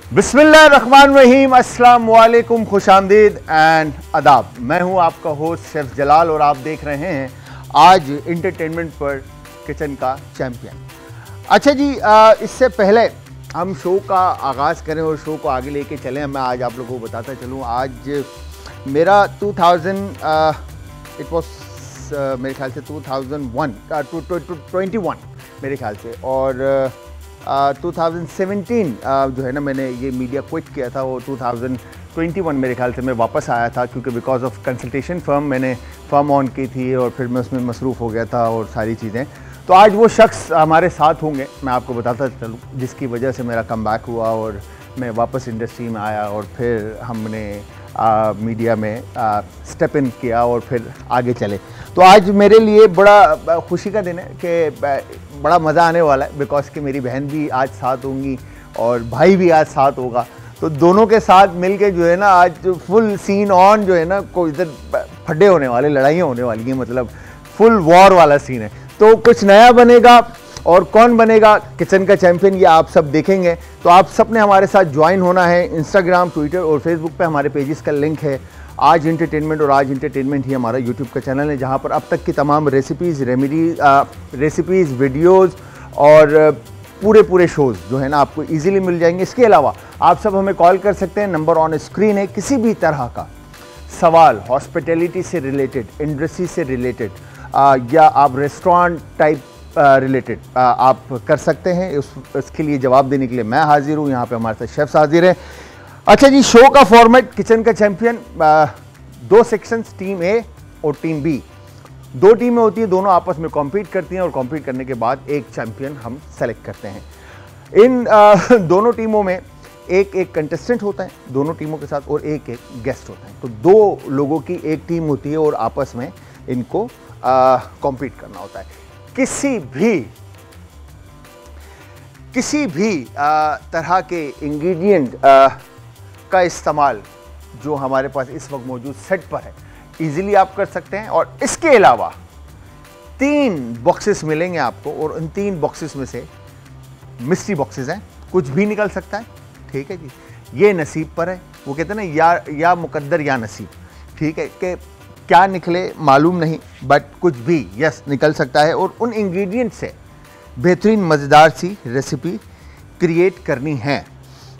बिस्मिल्लाहिर्रहमानिर्रहीम, अस्सलाम वालेकुम, खुशामदीद एंड अदाब। मैं हूं आपका होस्ट शेफ जलाल और आप देख रहे हैं आज इंटरटेनमेंट पर किचन का चैंपियन। अच्छा जी, इससे पहले हम शो का आगाज़ करें और शो को आगे लेके चलें, मैं आज आप लोगों को बताता चलूँ। आज मेरा 2000 इट वॉज मेरे ख्याल से 2021 मेरे ख्याल से, और 2017 जो है ना, मैंने ये मीडिया क्विट किया था। वो 2021 मेरे ख्याल से मैं वापस आया था, क्योंकि बिकॉज ऑफ कंसल्टेशन फर्म मैंने फर्म ऑन की थी और फिर मैं उसमें मसरूफ़ हो गया था और सारी चीज़ें। तो आज वो शख्स हमारे साथ होंगे, मैं आपको बताता चलूँ, जिसकी वजह से मेरा कमबैक हुआ और मैं वापस इंडस्ट्री में आया और फिर हमने मीडिया में स्टेप इन किया और फिर आगे चले। तो आज मेरे लिए बड़ा खुशी का दिन है कि बड़ा मज़ा आने वाला है, बिकॉज कि मेरी बहन भी आज साथ होंगी और भाई भी आज साथ होगा। तो दोनों के साथ मिलके जो है ना, आज फुल सीन ऑन जो है ना, कोई इधर फड्डे होने वाले, लड़ाइयाँ होने वाली हैं, मतलब फुल वॉर वाला सीन है। तो कुछ नया बनेगा और कौन बनेगा किचन का चैंपियन, ये आप सब देखेंगे। तो आप सब ने हमारे साथ ज्वाइन होना है। इंस्टाग्राम, ट्विटर और फेसबुक पे हमारे पेजेस का लिंक है, आज इंटरटेनमेंट, और आज इंटरटेनमेंट ही हमारा यूट्यूब का चैनल है, जहाँ पर अब तक की तमाम रेसिपीज़, रेसिपीज़, वीडियोज़ और पूरे शोज़ जो है ना आपको इजीली मिल जाएंगे। इसके अलावा आप सब हमें कॉल कर सकते हैं, नंबर ऑन स्क्रीन है। किसी भी तरह का सवाल हॉस्पिटैलिटी से रिलेटेड, इंडस्ट्री से रिलेटेड, या आप रेस्टोरेंट टाइप रिलेटेड आप कर सकते हैं। उसके लिए जवाब देने के लिए मैं हाजिर हूँ, यहाँ पे हमारे साथ शेफ्स हाजिर हैं। अच्छा जी, शो का फॉर्मेट किचन का चैंपियन, 2 सेक्शंस, टीम ए और टीम बी। 2 टीमें होती हैं, दोनों आपस में कॉम्पीट करती हैं और कॉम्पीट करने के बाद एक चैंपियन हम सेलेक्ट करते हैं। इन दोनों टीमों में एक कंटेस्टेंट होता है दोनों टीमों के साथ, और एक गेस्ट होता है। तो 2 लोगों की एक टीम होती है और आपस में इनको कॉम्पीट करना होता है। किसी भी तरह के इंग्रेडिएंट का इस्तेमाल जो हमारे पास इस वक्त मौजूद सेट पर है, इजीली आप कर सकते हैं। और इसके अलावा 3 बॉक्सेस मिलेंगे आपको, और उन 3 बॉक्सेस में से मिस्ट्री बॉक्सेस हैं, कुछ भी निकल सकता है। ठीक है जी, ये नसीब पर है। वो कहते हैं ना, या मुकद्दर या नसीब। ठीक है, कि क्या निकले मालूम नहीं, बट कुछ भी यस निकल सकता है, और उन इंग्रेडिएंट से बेहतरीन मज़ेदार सी रेसिपी क्रिएट करनी है।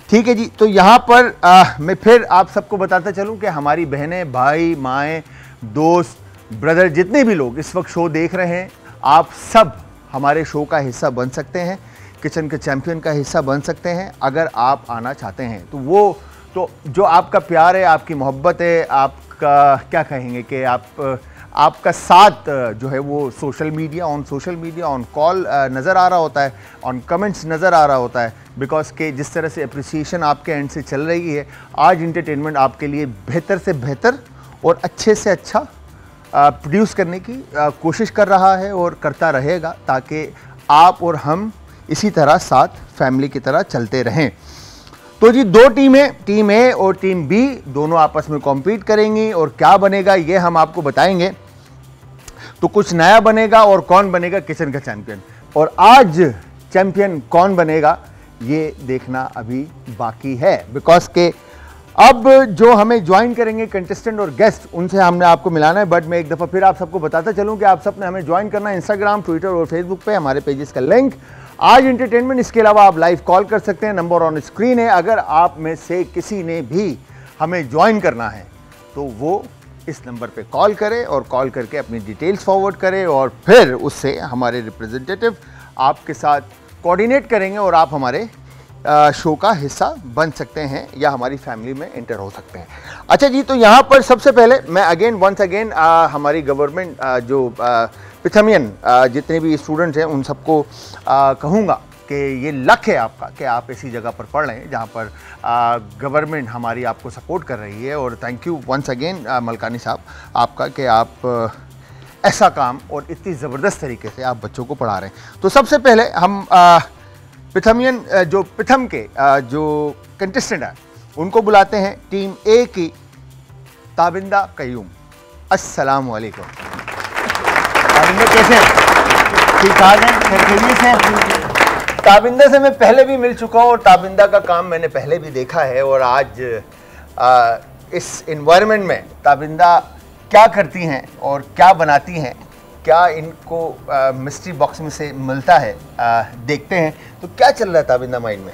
ठीक है जी। तो यहाँ पर मैं फिर आप सबको बताता चलूँ कि हमारी बहनें, भाई, माएँ, दोस्त, ब्रदर, जितने भी लोग इस वक्त शो देख रहे हैं, आप सब हमारे शो का हिस्सा बन सकते हैं, किचन के चैंपियन का हिस्सा बन सकते हैं, अगर आप आना चाहते हैं। तो जो आपका प्यार है, आपकी मोहब्बत है, आपका क्या कहेंगे कि आपका साथ जो है वो सोशल मीडिया, ऑन कॉल नज़र आ रहा होता है, ऑन कमेंट्स नज़र आ रहा होता है, बिकॉज के जिस तरह से अप्रिसिएशन आपके एंड से चल रही है, आज इंटरटेनमेंट आपके लिए बेहतर से बेहतर और अच्छे से अच्छा प्रोड्यूस करने की कोशिश कर रहा है और करता रहेगा, ताकि आप और हम इसी तरह साथ फैमिली की तरह चलते रहें। तो जी, 2 टीमें, टीम ए और टीम बी, दोनों आपस में कॉम्पीट करेंगी, और क्या बनेगा ये हम आपको बताएंगे। तो कुछ नया बनेगा, और कौन बनेगा किचन का चैंपियन, और आज चैंपियन कौन बनेगा ये देखना अभी बाकी है। बिकॉज के अब जो हमें ज्वाइन करेंगे कंटेस्टेंट और गेस्ट, उनसे हमने आपको मिलाना है। बट मैं एक दफ़ा फिर आप सबको बताता चलूँ कि आप सब ने हमें ज्वाइन करना है इंस्टाग्राम, ट्विटर और फेसबुक पे, हमारे पेजेस का लिंक आज इंटरटेनमेंट। इसके अलावा आप लाइव कॉल कर सकते हैं, नंबर ऑन स्क्रीन है। अगर आप में से किसी ने भी हमें ज्वाइन करना है तो वो इस नंबर पे कॉल करे, और कॉल करके अपनी डिटेल्स फॉरवर्ड करे, और फिर उससे हमारे रिप्रेजेंटेटिव आपके साथ कोऑर्डिनेट करेंगे और आप हमारे शो का हिस्सा बन सकते हैं, या हमारी फैमिली में एंटर हो सकते हैं। अच्छा जी, तो यहाँ पर सबसे पहले मैं वंस अगेन हमारी गवर्नमेंट जो पिथमियन जितने भी स्टूडेंट्स हैं, उन सबको कहूँगा कि ये लक है आपका कि आप ऐसी जगह पर पढ़ रहे हैं जहाँ पर गवर्नमेंट हमारी आपको सपोर्ट कर रही है। और thank you once again Malkani साहब आपका, कि आप ऐसा काम और इतनी ज़बरदस्त तरीके से आप बच्चों को पढ़ा रहे हैं। तो सबसे पहले हम पिथमियन जो पिथम के जो कंटेस्टेंट हैं उनको बुलाते हैं, टीम ए की ताबिंदा कयूम। अस्सलाम वालेकुम। ताबिंदा कैसे हैं? ठीक ठाक हैं? खैरियत से हैं? ताबिंदा से मैं पहले भी मिल चुका हूँ और ताबिंदा का काम मैंने पहले भी देखा है, और आज इस इन्वायरमेंट में ताबिंदा क्या करती हैं और क्या बनाती हैं, क्या इनको मिस्ट्री बॉक्स में से मिलता है, देखते हैं। तो क्या चल रहा है ताबिंदा माइंड में?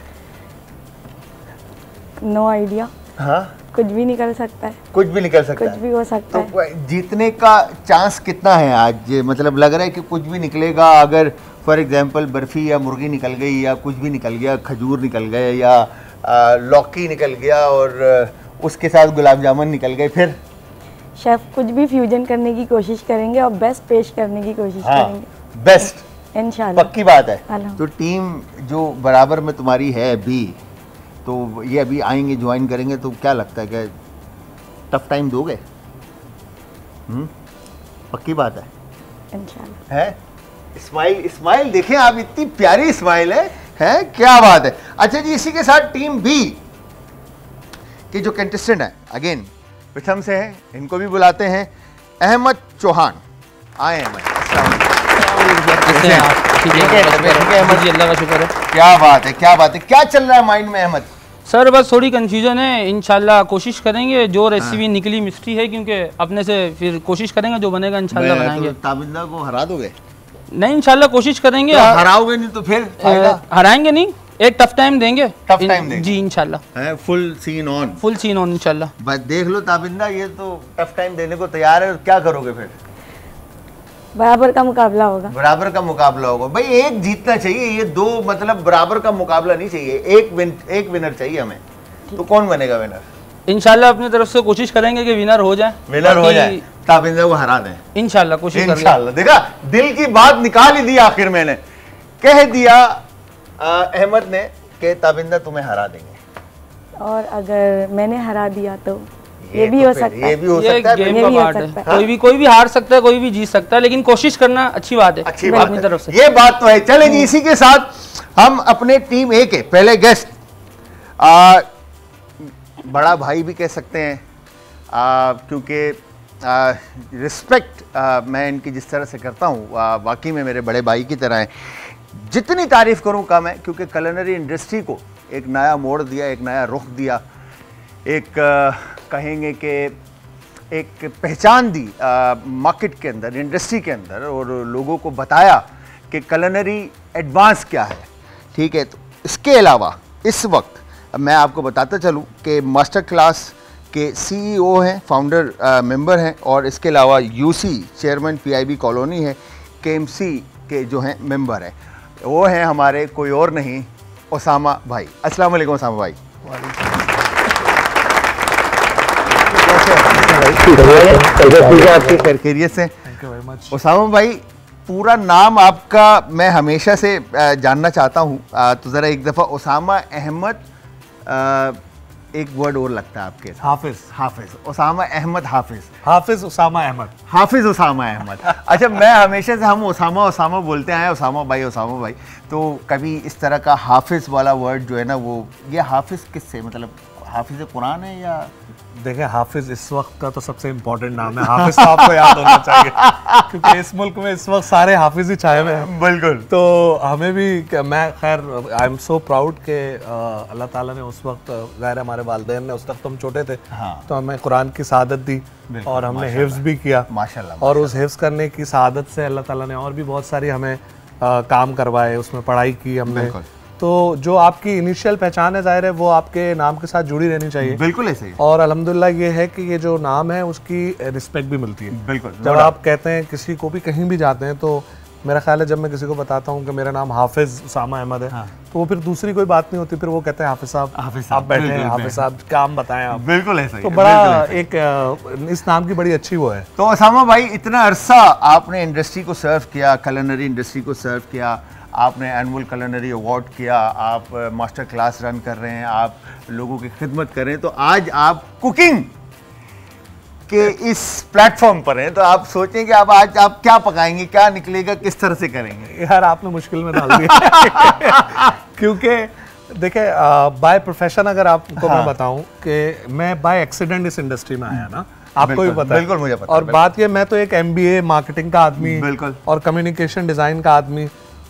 No idea. हाँ, कुछ भी निकल सकता है। कुछ भी निकल सकता कुछ है। भी हो सकता है। तो जीतने का चांस कितना है आज? मतलब लग रहा है कि कुछ भी निकलेगा। अगर फॉर एग्जांपल बर्फ़ी या मुर्गी निकल गई या कुछ भी निकल गया, खजूर निकल गए या लौकी निकल गया और उसके साथ गुलाब जामुन निकल गए, फिर शेफ कुछ भी फ्यूजन करने की कोशिश करेंगे और बेस्ट पेश करने की कोशिश करेंगे। बेस्ट इंशाल्लाह, पक्की बात है। अल्लाह। तो टीम जो बराबर में तुम्हारी है अभी, तो ये अभी आएंगे, ज्वाइन करेंगे, तो क्या लगता है कि टफ टाइम दोगे? पक्की बात है इंशाल्लाह। है? स्माइल, स्माइल देखें आप, इतनी प्यारी स्माइल है, क्या बात है। अच्छा जी, इसी के साथ टीम बी के जो कंटेस्टेंट हैं, अगेन प्रथम से हैं, इनको भी बुलाते हैं, अहमद चौहान। आए अहमद, कैसे हैं आप? ठीक है अहमद जी, अल्लाह का शुक्र है। क्या बात है, क्या बात है, क्या चल रहा है माइंड में अहमद? सर बस थोड़ी कंफ्यूजन है, इंशाल्लाह कोशिश करेंगे, जो रेसिपी निकली मिस्ट्री है, क्योंकि अपने से फिर कोशिश करेंगे, जो बनेगा इंशाल्लाह बनाएंगे। तो ताबिंदा को हरा दोगे? नहीं, इंशाल्लाह कोशिश करेंगे। तो हराओगे नहीं तो फिर हराएंगे नहीं, एक टफ टाइम देंगे। टफ टाइम देंगे जी इंशाल्लाह। है, full scene on, full scene on इंशाल्लाह। बस देख लो ताबिंदा, ये तो टफ टाइम देने को तैयार है। क्या करोगे फिर? बराबर का मुकाबला होगा। बराबर का मुकाबला होगा भाई, एक जीतना चाहिए, ये दो मतलब बराबर का मुकाबला नहीं चाहिए, एक विनर चाहिए हमें। तो कौन बनेगा विनर? इंशाल्लाह अपनी तरफ से कोशिश करेंगे कि विनर हो जाए, विनर हो जाए, ताबिंदा को हरा दें इंशाल्लाह कोशिश करेंगे। इंशाल्लाह। देखा, दिल की बात निकाल ही दी, आखिर मैंने कह दिया अहमद ने कि ताबिंदा तुम्हें हरा देंगे। और अगर मैंने हरा दिया तो ये भी हो सकता है। ये भी हो ये सकता है, गेम ये का भी हो पार्ट है। सकता कोई भी हार सकता है, कोई भी जीत सकता है, लेकिन कोशिश करना अच्छी बात है। अच्छी बात अपनी है, तरफ से ये बात तो है। चले जी, इसी के साथ हम अपने टीम ए के पहले गेस्ट, बड़ा भाई भी कह सकते हैं, क्योंकि रिस्पेक्ट मैं इनकी जिस तरह से करता हूँ, वाकई में मेरे बड़े भाई की तरह हैं। जितनी तारीफ़ करूँ कम है, क्योंकि कुलिनरी इंडस्ट्री को एक नया मोड़ दिया, एक नया रुख दिया, एक कहेंगे कि एक पहचान दी मार्केट के अंदर, इंडस्ट्री के अंदर, और लोगों को बताया कि कुलिनरी एडवांस क्या है। ठीक है, तो इसके अलावा इस वक्त मैं आपको बताता चलूँ कि मास्टर क्लास के सीईओ हैं, फाउंडर मेंबर हैं, और इसके अलावा यूसी चेयरमैन पीआईबी कॉलोनी है, केएमसी के जो हैं मेंबर हैं, वो हैं हमारे कोई और नहीं, उसामा भाई। अस्सलाम वालेकुम उसामा भाई। आपकी खैरियत से? उसामा भाई, पूरा नाम आपका मैं हमेशा से जानना चाहता हूँ, तो ज़रा एक दफ़ा उसामा अहमद, एक वर्ड और लगता है आपके? हाफिज। हाफिज उसामा अहमद, हाफिज उसामा अहमद। हाफिज उसामा अहमद। अच्छा, मैं हमेशा से हम उसामा बोलते हैं, उसामा भाई, तो कभी इस तरह का हाफिज वाला वर्ड जो है ना, वो ये हाफिज किससे, मतलब हाफिज कुरान है या? देखिए, हाफिज इस वक्त का तो सबसे इम्पोर्टेंट नाम है, हाफिज साहब को याद होना चाहिए, क्योंकि इस मुल्क में इस वक्त सारे हाफिज ही छाए हुए हैं। बिल्कुल। तो हमें भी, मैं खैर आई एम सो प्राउड के अल्लाह ताला ने उस वक्त, ज़ाहिर हमारे वालिदैन ने, उस वक्त तो हम छोटे थे, हाँ। तो हमें कुरान की शहादत दी और हमने हिफ्ज़ भी किया माशाल्लाह। और उस हिफ्ज़ करने की शहादत से अल्लाह ताला ने और भी बहुत सारी हमें काम करवाए, उसमें पढ़ाई की हमने। तो जो आपकी इनिशियल पहचान है, जाहिर है वो आपके नाम के साथ जुड़ी रहनी चाहिए। बिल्कुल ऐसे ही। और अल्हम्दुलिल्लाह ये है कि ये जो नाम है उसकी रिस्पेक्ट भी मिलती है। बिल्कुल। जब आप कहते हैं किसी को भी कहीं भी जाते हैं, तो मेरा ख्याल है जब मैं किसी को बताता हूँ कि मेरा नाम हाफिज उसामा अहमद है, हाँ। तो वो फिर दूसरी कोई बात नहीं होती, फिर वो कहते हैं हाफिज साहब आप बैठे हैं, हाफिज साहब काम बताएं आप। बिल्कुल ऐसा ही। तो बड़ा एक इस नाम की बड़ी अच्छी वो है। तो उसामा भाई, इतना अरसा आपने इंडस्ट्री को सर्व किया, कुलिनरी इंडस्ट्री को सर्व किया, आपने एनुअल कुलिनरी अवार्ड किया, आप मास्टर क्लास रन कर रहे हैं, आप लोगों की खिदमत कर रहे हैं, तो आज आप कुकिंग के इस प्लेटफॉर्म पर हैं, तो आप सोचें कि अब आज आप क्या पकाएंगे, क्या निकलेगा, किस तरह से करेंगे? यार आपने मुश्किल में डाल दिया क्योंकि देखिए, बाय प्रोफेशन अगर आपको मैं बताऊं कि मैं बाय एक्सीडेंट इस इंडस्ट्री में आया ना, आपको भी पता है। बिल्कुल मुझे पता है। और बात ये, मैं तो एक MBA मार्केटिंग का आदमी बिल्कुल, और कम्युनिकेशन डिज़ाइन का आदमी,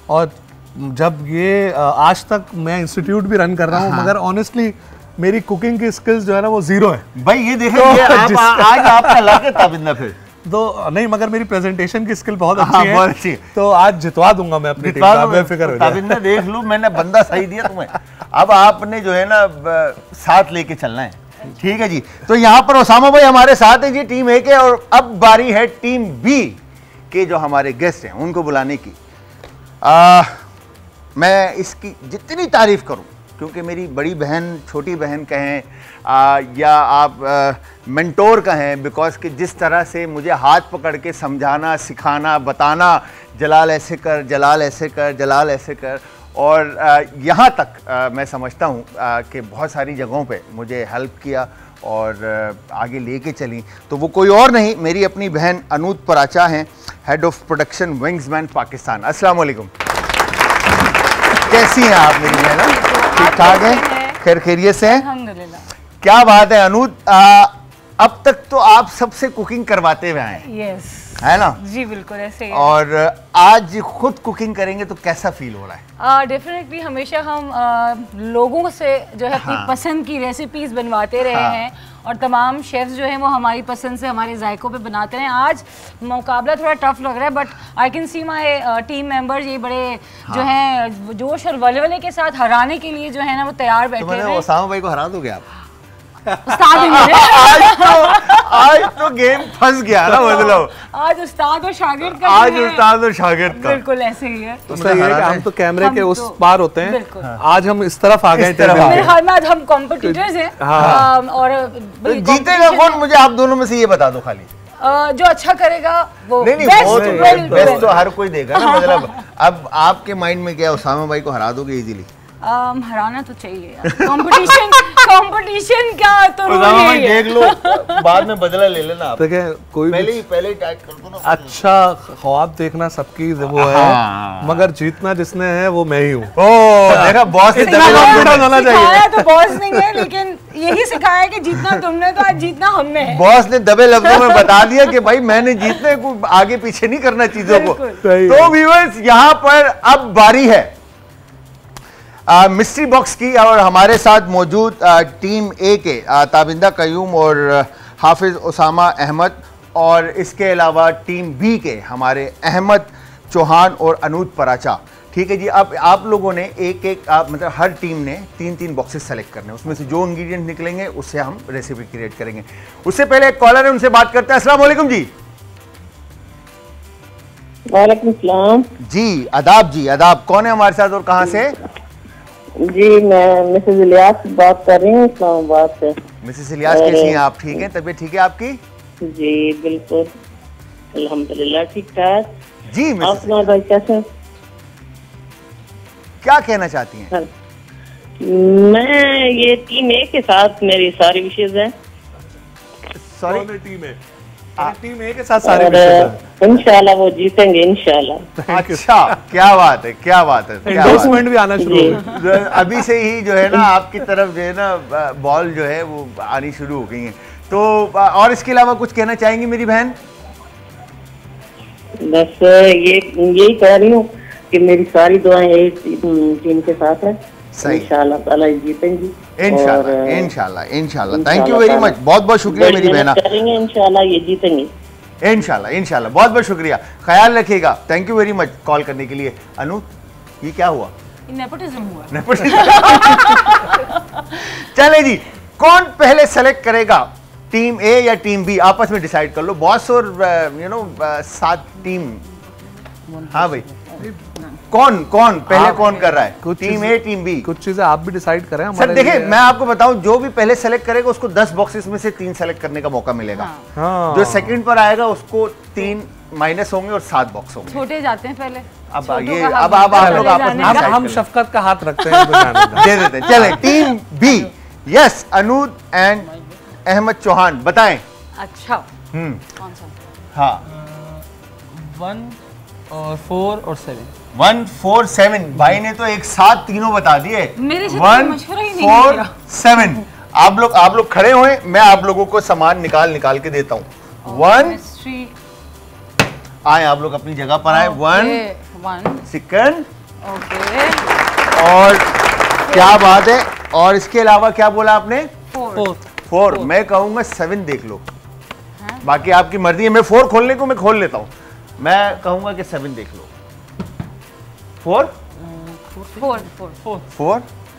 और जब ये आज तक मैं इंस्टीट्यूट भी रन कर रहा हूँ, मगर ऑनेस्टली मेरी कुकिंग की स्किल्स जो है ना वो जीरो है भाई। ये देखें तो आज आपका लक है ताबिंदा फिर तो नहीं, मगर मेरी प्रेजेंटेशन की स्किल बहुत हाँ, अच्छी है, बहुत अच्छी है। तो आज जितवा दूंगा मैं अपनी टीम को, बेफिक्र हो जाए। ताबिंदा देख लो, मैंने बंदा सही दिया तुम्हें, अब आपने जो है ना साथ लेके चलना है। ठीक है जी, तो यहाँ पर उसामा भाई हमारे साथ है जी टीम ए के, और अब बारी है टीम बी के जो हमारे गेस्ट हैं उनको बुलाने की। मैं इसकी जितनी तारीफ करूं, क्योंकि मेरी बड़ी बहन, छोटी बहन कहें या आप मेंटोर कहें, बिकॉज कि जिस तरह से मुझे हाथ पकड़ के समझाना, सिखाना, बताना, जलाल ऐसे कर, जलाल ऐसे कर, जलाल ऐसे कर, और यहाँ तक मैं समझता हूँ कि बहुत सारी जगहों पे मुझे हेल्प किया और आगे लेके चली, तो वो कोई और नहीं, मेरी अपनी बहन अनूद पराचा हैं, हेड ऑफ प्रोडक्शन विंग्समैन पाकिस्तान। अस्सलाम वालेकुम, कैसी हैं आप मेरी बहन? ठीक ठाक हैं, खैर खैरियत से हैं? अल्हम्दुलिल्लाह। क्या बात है अनूद, अब तक तो आप सबसे कुकिंग करवाते हुए आए हैं, यस है ना? जी बिल्कुल ऐसे ही है। और आज खुद कुकिंग करेंगे तो कैसा फील हो रहा है? डेफिनेटली हमेशा हम लोगों से जो है अपनी पसंद की रेसिपीज बनवाते रहे हैं, और तमाम शेफ्स जो हैं वो हमारी पसंद से हमारे जायकों पे बनाते हैं। आज मुकाबला थोड़ा टफ लग रहा है, but I can see my team members ये बड़े जो हैं जोश और वलवले के साथ हराने के लिए जो है ना वो तैयार बैठे हैं। तो उसामा भाई को हरा दोगे आप? उस्ताद ही मेरे। आज तो गेम फंस गया ना, मतलब आज उस्ताद और शागिर्द का आज जो है, उस्ताद और शागिर्द का बिल्कुल ऐसे ही है। तो सही है कि हम तो कैमरे के उस तो पार होते हैं, बिल्कुल। आज हम इस तरफ आ गए इस तरफ आ गए। हर मैच हम कॉम्पिटिटर्स हैं, और तो जीतेगा कौन, मुझे आप दोनों में से ये बता दो खाली। जो अच्छा करेगा वो नहीं बेस्ट तो हर कोई देगा ना, मतलब अब आपके माइंड में क्या, उसामा भाई को हरा दोगे इजीली? हराना तो चाहिए यार, कंपटीशन क्या तो उसामा भाई देख लो, बाद में बदला ले लेना आप। देखिए कोई पहले ही टाइट कर दो ना। अच्छा ख्वाब देखना सबकी वो है, मगर जीतना जिसने है वो मैं ही हूँ। देखा बॉस ने सिखाया तो बॉस नहीं है, लेकिन यही सिखाया कि जीतना तुमने, तो आज जीतना हमने है। बॉस ने दबे लफ्जों में बता दिया कि भाई मैंने जीतने को आगे पीछे नहीं करना चीजों को। तो व्यूअर्स यहाँ पर अब बारी है मिस्ट्री बॉक्स की, और हमारे साथ मौजूद टीम ए के ताबिंदा कयूम और हाफिज उसामा अहमद, और इसके अलावा टीम बी के हमारे अहमद चौहान और अनूद पराचा। ठीक है जी, अब आप लोगों ने एक मतलब हर टीम ने 3-3 बॉक्सेस सेलेक्ट करने, उसमें से जो इंग्रेडिएंट निकलेंगे उससे हम रेसिपी क्रिएट करेंगे। उससे पहले एक कॉलर है, उनसे बात करते हैं। अस्सलाम वालेकुम जी। वालेकुम सलाम जी, आदाब जी, आदाब। कौन है हमारे साथ और कहाँ से? जी, मैं मिसेज इलियास बात कर रही हूँ इस्लामाबाद से। मिसेस इलियास, कैसी हैं आप? ठीक हैं, तबीयत ठीक है आपकी? जी बिल्कुल, अल्हम्दुलिल्लाह ठीक ठाक। जी आप सुना भाई, कैसे? क्या कहना चाहती हैं? मैं ये टीम ए के साथ मेरी सारी विशेष है। सॉरी, टीम ए के साथ सारे विषय हैं। इंशाल्लाह वो जीतेंगे इंशाल्लाह। अच्छा, क्या बात है, क्या बात है, क्या बात एंडोर्समेंट भी आना शुरू हो गया। है। अभी से ही जो है ना आपकी तरफ जो है ना बॉल जो है वो आनी शुरू हो गई है। तो और इसके अलावा कुछ कहना चाहेंगी मेरी बहन? बस यही कह रही हूँ कि मेरी सारी दुआएं टीम के साथ है। इंशाल्लाह ताला जीतेंगी। इंशाल्लाह इंशाल्लाह इंशाल्लाह। थैंक यू वेरी मच, बहुत बहुत शुक्रिया मेरी बहना। करेंगे इंशाल्लाह, ये जीतेंगे इंशाल्लाह इंशाल्लाह। बहुत बहुत शुक्रिया, ख्याल रखिएगा। Thank you very much call करने के लिए। अनु, ये क्या हुआ? नेपोटिज्म हुआ। चले जी, कौन पहले सेलेक्ट करेगा, टीम ए या टीम बी? आपस में डिसाइड कर लो, बॉस और सात टीम। हाँ भाई, कौन पहले कौन कर रहा है? टीम ए टीम बी? कुछ चीजें आप भी डिसाइड करें। सर देखिए, मैं आपको बताऊं, जो भी पहले सेलेक्ट करेगा उसको 10 बॉक्सेस में से 3 सेलेक्ट करने का मौका मिलेगा। हाँ। जो सेकंड पर आएगा उसको 3 माइनस होंगे और 7 बॉक्स होंगे। छोटे जाते हैं पहले। अब ये अब आप लोग आपस में अब हम शफकत का हाथ रखते हैं, दे देते हैं। चले team B, yes, Anood and Ahmad Chauhan, बताएं। अच्छा, कौन सा? हाँ, 1 और 4 और 7। 1 4 7 भाई ने तो एक साथ तीनों बता दिए। मेरे से 1 मशवरा ही नहीं 4 किया। 7। आप लोग खड़े हुए, मैं आप लोगों को सामान निकाल के देता हूँ। 1 आए, आप लोग अपनी जगह पर आए। 1 सेकंड ओके। और क्या बात है। और इसके अलावा क्या बोला आपने? 4। मैं कहूंगा 7 देख लो। बाकी आपकी मर्जी है। मैं 4 खोलने को मैं खोल लेता हूँ। मैं कहूंगा कि 7 देख लो। 4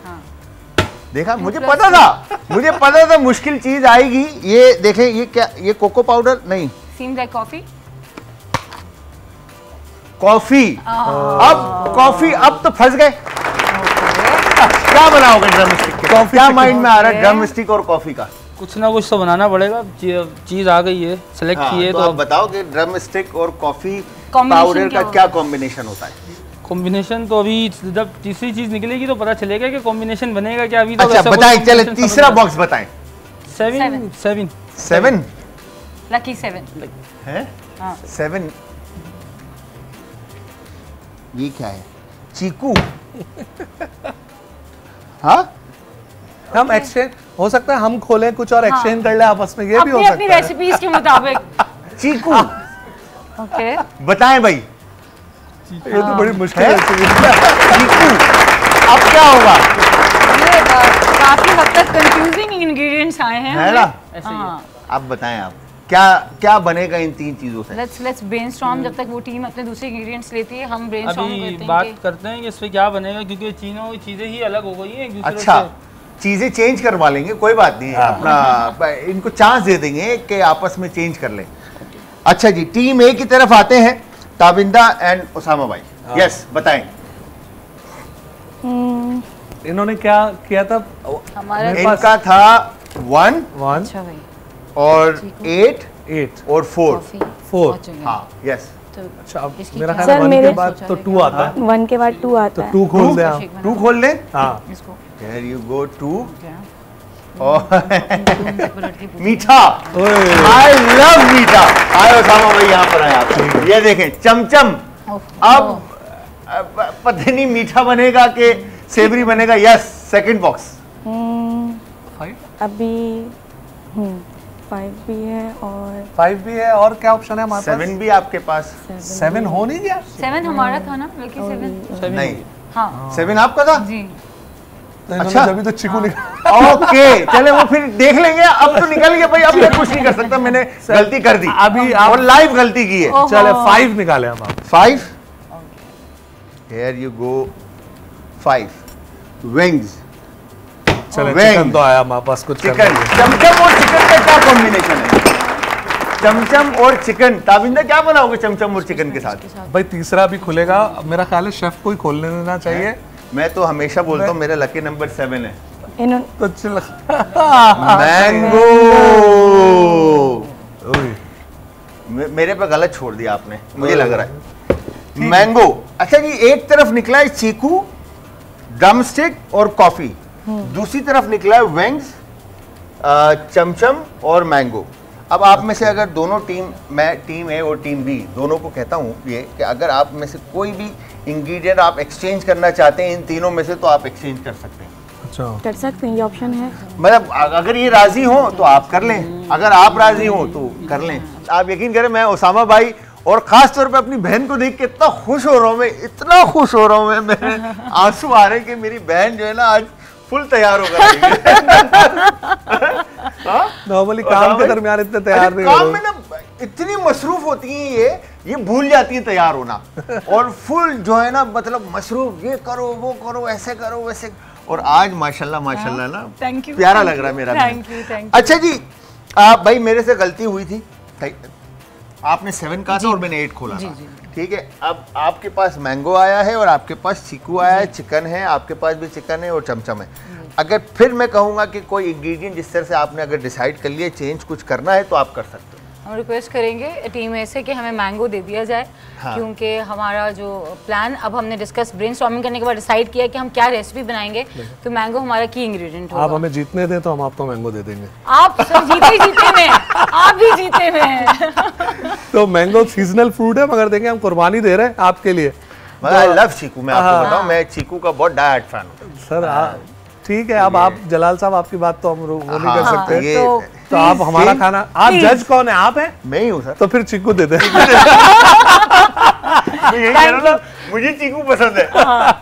हाँ। देखा, मुझे पता था मुश्किल चीज आएगी। ये देखें, ये क्या, ये कोको पाउडर नहीं, Seems like coffee. कॉफी। अब कॉफी, अब तो फंस गए। क्या बनाओगे ड्रम स्टिक के? क्या माइंड में आ रहा है ड्रम स्टिक और कॉफी का? कुछ ना कुछ तो बनाना पड़ेगा। चीज आ गई है, सेलेक्ट की है, तो आप बताओ कि ड्रम स्टिक और कॉफी Combination पाउडर का क्या क्या कॉम्बिनेशन होता है? कॉम्बिनेशन तो अभी जब तीसरी चीज निकलेगी तो पता चलेगा कि कॉम्बिनेशन बनेगा क्या। अभी तो अच्छा वैसा कोई बताएं, चले combination तीसरा समझ बॉक्स बताएं। 7 Lucky 7. है? हाँ। 7। ये क्या है? चीकू। हाँ, हम एक्सचेंज हो सकता है, हम खोलें कुछ और एक्सचेंज कर ले आपस में, ये भी हो अपनी सकता अपनी है। रेसिपीज के मुताबिक। चीकू। ओके। बताएं भाई। ये तो बड़ी मुश्किल है? है। चीकू। अब क्या होगा? ये काफी हद तक कंफ्यूजिंग इंग्रेडिएंट्स आए हैं है ना? हमें। हाँ। अब बताएं आप क्या क्या बनेगा इन 3 चीजों से? Let's brainstorm. जब तक वो टीम अपने दूसरे इंग्रेडिएंट्स लेती है, हम ब्रेनस्टॉर्म अभी करते हैं बात कि करते हैं कि इसमें क्या बनेगा, क्योंकि तीनों चीजें ही अलग हो गई हैं एक दूसरे अच्छा, से। चीजें चेंज करवा लेंगे, कोई बात नहीं। अपना इनको चांस दे देंगे कि आपस में चेंज कर लें। अच्छा जी, टीम ए की तरफ आते हैं। ताबिंदा एंड उसामा भाई। यस, बताएं। इन्होंने क्या किया था? हमारा इनका था 1 अच्छा भाई और 8 और 4। कॉफी 4। हाँ, यस। अच्छा, अब इसकी मेरा क्या- ख्याल है सर, 1 के मेरे- बाद तो 2 आता है, 1 के बाद 2 आता तो है। 2 खोल दे आप। 2 खोल लें। हाँ, इसको Here you go 2 क्या? और पलट के मीठा। ओए, आई लव मीठा। आए उसामा भाई, यहाँ पर आए आप। ये देखें, चमचम। अब पता नहीं मीठा बनेगा कि सेवरी बनेगा। Yes, second box. अभी 5 भी है और 5 भी है, और क्या ऑप्शन है हमारे 7 भी आपके पास? 7 हो नहीं गया? 7 हमारा था ना, लकी 7। नहीं, हाँ 7 आपका था। जी। तो इन्होंने अच्छा। जब भी तो चिकू निकाला। ओके, चले वो फिर देख लेंगे। अब तो निकल गया भाई, अब मैं कुछ नहीं कर सकता, मैंने गलती कर दी अभी आप- और लाइव गलती की है। ओहो। चले 5 निकाले हम आप। 5। Here you go 5 wings। चले Wing। चिकन तो आया हमारे पास कुछ चिकन, करने के लिए। चमचम और चिकन का क्या कॉम्बिनेशन है? चमचम और चिकन। ताबिंदा क्या बनाओगे चमचम और चिकन के साथ? भाई तीसरा भी खुलेगा, मेरा ख्याल है शेफ को ही खोलने देना चाहिए। मैं तो हमेशा बोलता हूँ मेरा लकी नंबर 7 है। इन्होंने तो चल मैंगो। ओए, मेरे पे गलत छोड़ दिया आपने, मुझे लग रहा है। मैंगो। अच्छा जी, एक तरफ निकला है चीकू, ड्रमस्टिक और कॉफी। दूसरी तरफ निकला है वेंग्स, चमचम और मैंगो। अब आप में से अगर दोनों टीम, मैं टीम ए और टीम बी दोनों को कहता हूँ ये कि अगर आप में से कोई भी इंग्रेडिएंट आप एक्सचेंज करना चाहते हैं इन तीनों में से, तो आप एक्सचेंज कर सकते हैं। अच्छा, कर सकते हैं, ये ऑप्शन है। मतलब अगर ये राजी हो तो आप कर लें, अगर आप राजी हो तो कर लें। आप यकीन करें, मैं उसामा भाई और खास तौर पे अपनी बहन को देख के इतना खुश हो रहा हूँ, मैं इतना खुश हो रहा हूँ, मैं मेरे आंसू आ रहे हैं कि मेरी बहन जो है ना आज फुल तैयार होकर नॉर्मली काम के दरमियान इतने तैयार नहीं काम हो में ना इतनी मसरूफ होती हैं, ये भूल जाती है तैयार होना। और फुल जो है ना, मतलब मसरूफ, ये करो वो करो, ऐसे करो वैसे। और आज माशाल्लाह माशाल्लाह ना थैंक यू, प्यारा लग रहा है मेरा। Thank you, thank you. अच्छा जी, आप भाई मेरे से गलती हुई थी, आपने 7 कहा था और मैंने 8 खोला था। ठीक है, अब आपके पास मैंगो आया है और आपके पास चीकू आया है, चिकन है, आपके पास भी चिकन है और चमचम है। अगर फिर मैं कहूँगा कि कोई इंग्रेडिएंट जिस तरह से आपने अगर डिसाइड कर लिया चेंज कुछ करना है तो आप कर सकते हो। हम रिक्वेस्ट करेंगे टीम ए से कि हमें मैंगो दे दिया जाए। हाँ। क्योंकि हमारा जो प्लान, अब हमने डिस्कस ब्रेनस्टॉर्मिंग करने के बाद डिसाइड किया कि हम क्या रेसिपी बनाएंगे, तो मैंगो हमारा की इंग्रेडिएंट आप होगा। हमें जीतने दें तो हम आपको मैंगो दे देंगे। आप सब जीते ही जीते में, आप भी जीते में हैं। तो मैंगो सीजनल फ्रूट है, मगर देखें हम कुर्बानी दे रहे हैं आपके लिए। आई लव चीकू, मैं आपको बताऊं, मैं चीकू का बहुत डायट फैन हूं। सर ठीक है, अब आप जलाल साहब, आपकी बात तो हम वो नहीं कर हाँ, सकते। ये तो आप हमारा खाना, आप जज कौन है? आप हैं? मैं ही हूं सर। तो फिर चिकू दे दें। मैं यही कह रहा हूं ना, मुझे चीकू पसंद है।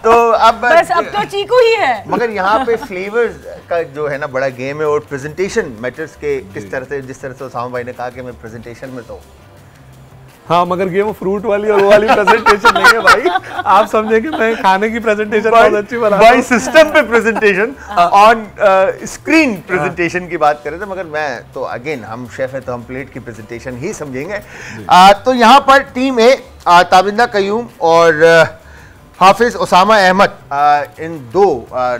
तो अब बस अब तो चीकू ही है। मगर यहाँ पे फ्लेवर्स का जो है ना बड़ा गेम है और प्रेजेंटेशन मैटर्स के किस तरह से, जिस तरह से उसामा भाई ने कहा कि मैं प्रेजेंटेशन में तो हाँ, मगर ये वो फ्रूट वाली और वो वाली प्रेजेंटेशन नहीं है भाई। आप समझे कि मैं खाने की प्रेजेंटेशन बहुत अच्छी बना भाई सिस्टम पे प्रेजेंटेशन ऑन स्क्रीन प्रेजेंटेशन की बात करें थे, मगर मैं तो अगेन हम शेफ है तो हम प्लेट की प्रेजेंटेशन ही समझेंगे। तो यहाँ पर टीम ए ताबिंदा कयूम और हाफिज उसामा अहमद, इन दो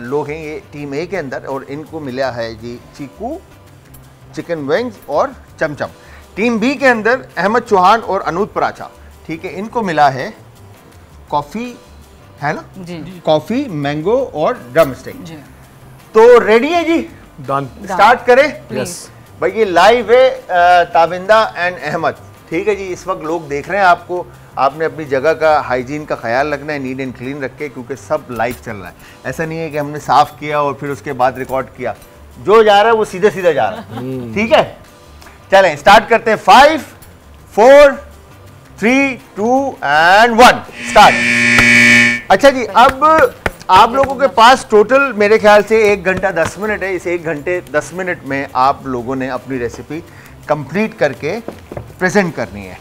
लोग हैं ये टीम ए के अंदर, और इनको मिला है जी चीकू, चिकन विंग्स और चमचम। टीम बी के अंदर अहमद चौहान और अनूप पराचा, ठीक है, इनको मिला है कॉफी, है ना जी, कॉफी, मैंगो और ड्रम स्टिक। तो रेडी है जी, डन। स्टार्ट करें। यस भाई ये लाइव है ताबिंदा एंड अहमद, ठीक है जी। इस वक्त लोग देख रहे हैं आपको, आपने अपनी जगह का हाइजीन का ख्याल रखना है, नीट एंड क्लीन रख के, क्योंकि सब लाइव चल रहा है। ऐसा नहीं है कि हमने साफ किया और फिर उसके बाद रिकॉर्ड किया, जो जा रहा है वो सीधे सीधे जा रहा है, ठीक है। चलें स्टार्ट करते हैं। 5 4 3 2 एंड 1 स्टार्ट। अच्छा जी, अब आप लोगों के पास टोटल मेरे ख्याल से 1 घंटा 10 मिनट है। इस 1 घंटे 10 मिनट में आप लोगों ने अपनी रेसिपी कंप्लीट करके प्रेजेंट करनी है।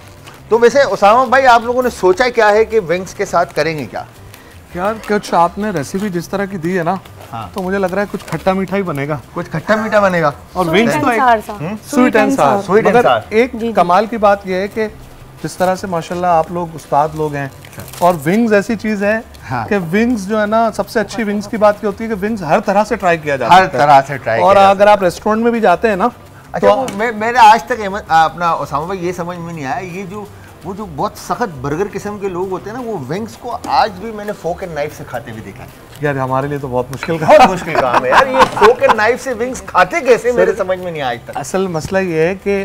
तो वैसे उसामा भाई, आप लोगों ने सोचा क्या है कि विंग्स के साथ करेंगे क्या? यार कुछ आपने रेसिपी जिस तरह की दी है ना, हाँ। तो मुझे लग रहा है कुछ खट्टा मीठा ही बनेगा। कुछ खट्टा मीठा बनेगा और विंग्स तो स्वीट एंड सार। Sweet and मगर sour। एक कमाल की बात यह है कि जिस तरह से माशाल्लाह आप लोग उस्ताद लोग हैं, और विंग्स ऐसी चीज है हाँ। कि विंग्स जो है ना, सबसे अच्छी विंग्स की बात ये होती है कि विंग्स हर तरह से ट्राई किया जाता है, हर तरह से ट्राई। और अगर आप रेस्टोरेंट में भी जाते हैं ना, अच्छा, तो वो मेरे आज तक अपना उसामा भाई ये समझ में नहीं आया, ये जो वो जो बहुत सख्त बर्गर किस्म के लोग होते हैं ना, वो विंग्स को आज भी मैंने फोक एंड नाइफ से खाते हुए देखा है। यार हमारे लिए तो बहुत मुश्किल बहुत मुश्किल काम है यार, ये फोक एंड नाइफ से विंग्स खाते कैसे, मेरे समझ में नहीं आया आज तक। असल मसला ये है कि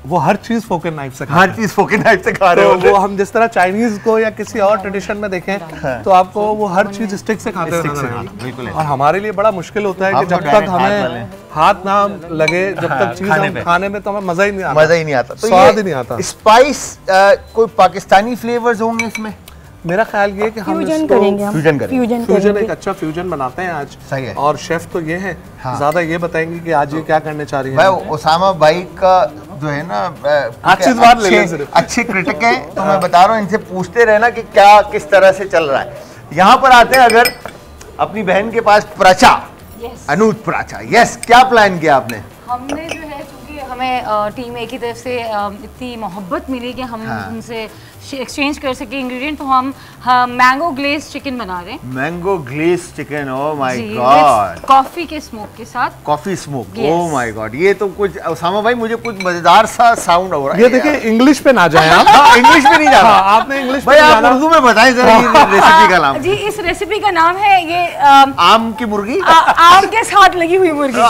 वो हर चीज फोक एंड नाइफ से खाते हर हैं। चीज फोक एंड नाइफ से खा रहे तो होते वो हम जिस तरह चाइनीज को या किसी और ट्रेडिशन में देखें तो आपको वो हर चीज स्टिक से खाते हुए नजर आएगा। बिल्कुल और हमारे लिए बड़ा मुश्किल होता है हम कि तो जब तक direct हाथ वाले हमें हैं। हाथ ना लगे, जब तक चीज खाने हम में। खाने में तो हमें मजा ही नहीं आता, मजा ही नहीं आता, तो स्वाद ही नहीं आता। स्पाइस कोई पाकिस्तानी फ्लेवर्स होंगे इसमें? मेरा ख्याल ये है कि हम फ्यूजन इसको करेंगे हम। फ्यूजन करेंगे। फ्यूजन एक अच्छा फ्यूजन बनाते हैं आज। सही है। और शेफ तो ये है, हाँ। ज्यादा ये बताएंगे कि आज ये क्या करने चाह रही भाई है। उसामा भाई का जो है ना अच्छी बात ले लें सिर्फ। अच्छे क्रिटिक हैं, तो मैं बता रहा हूँ इनसे पूछते रहना कि क्या किस तरह से चल रहा है। यहाँ पर आते हैं अगर अपनी बहन के पास पराचा, अनूप पराचा, यस, क्या प्लान किया आपने? हमने जो है, चूंकि हमें टीम ए की तरफ से इतनी मोहब्बत मिली कि हम उनसे एक्सचेंज कर सके इंग्रेडिएंट, तो हम मैंगो ग्लेज चिकन बना रहे हैं। Mango glaze chicken, oh my जी, गॉड, with कॉफी के स्मोक के साथ। Coffee smoke, Yes. Oh my God, ये तो कुछ उसामा भाई मुझे कुछ मजेदार सा साउंड हो रहा है। ये देखिए, इंग्लिश पे ना जाए आप। हाँ, इंग्लिश में नहीं जाना। हाँ, आपने इंग्लिश भाई पे आप जाना। उर्दू में बताएं जरा ये रेसिपी का नाम। जी, इस रेसिपी का नाम है ये आम की मुर्गी। आम के साथ लगी हुई मुर्गी।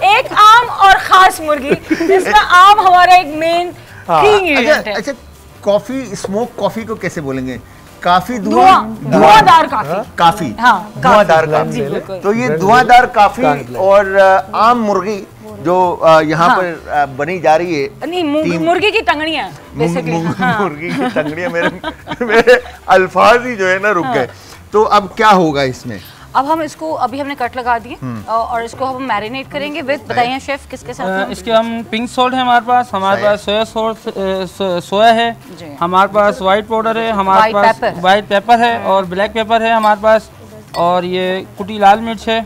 एक आम और खास मुर्गी, जिसमें आम हमारा एक मेन इंग्रेडिएंट है। अच्छा, कॉफी स्मोक कॉफी को कैसे बोलेंगे? काफी धुआंधार काफी। काफी, हाँ, धुआंधार जी, काफी। बिल्कुल। तो ये धुआंधार काफी और आम मुर्गी जो यहाँ पर बनी जा रही है। नहीं, मुर्गी की टंगड़ियाँ बेसिकली। मुर्गी की टंगड़ियाँ, मेरे अल्फाज ही जो है ना रुक गए। तो अब क्या होगा इसमें? अब हम इसको, अभी हमने कट लगा दिए और इसको हम मैरिनेट करेंगे विद, बताइए शेफ किसके साथ? इसके हम पिंक सॉल्ट है हमारे पास सोया सॉल्ट, सोया है हमारे पास, वाइट पाउडर है हमारे पास, वाइट पेपर है और ब्लैक पेपर है हमारे पास, और ये कुटी लाल मिर्च है।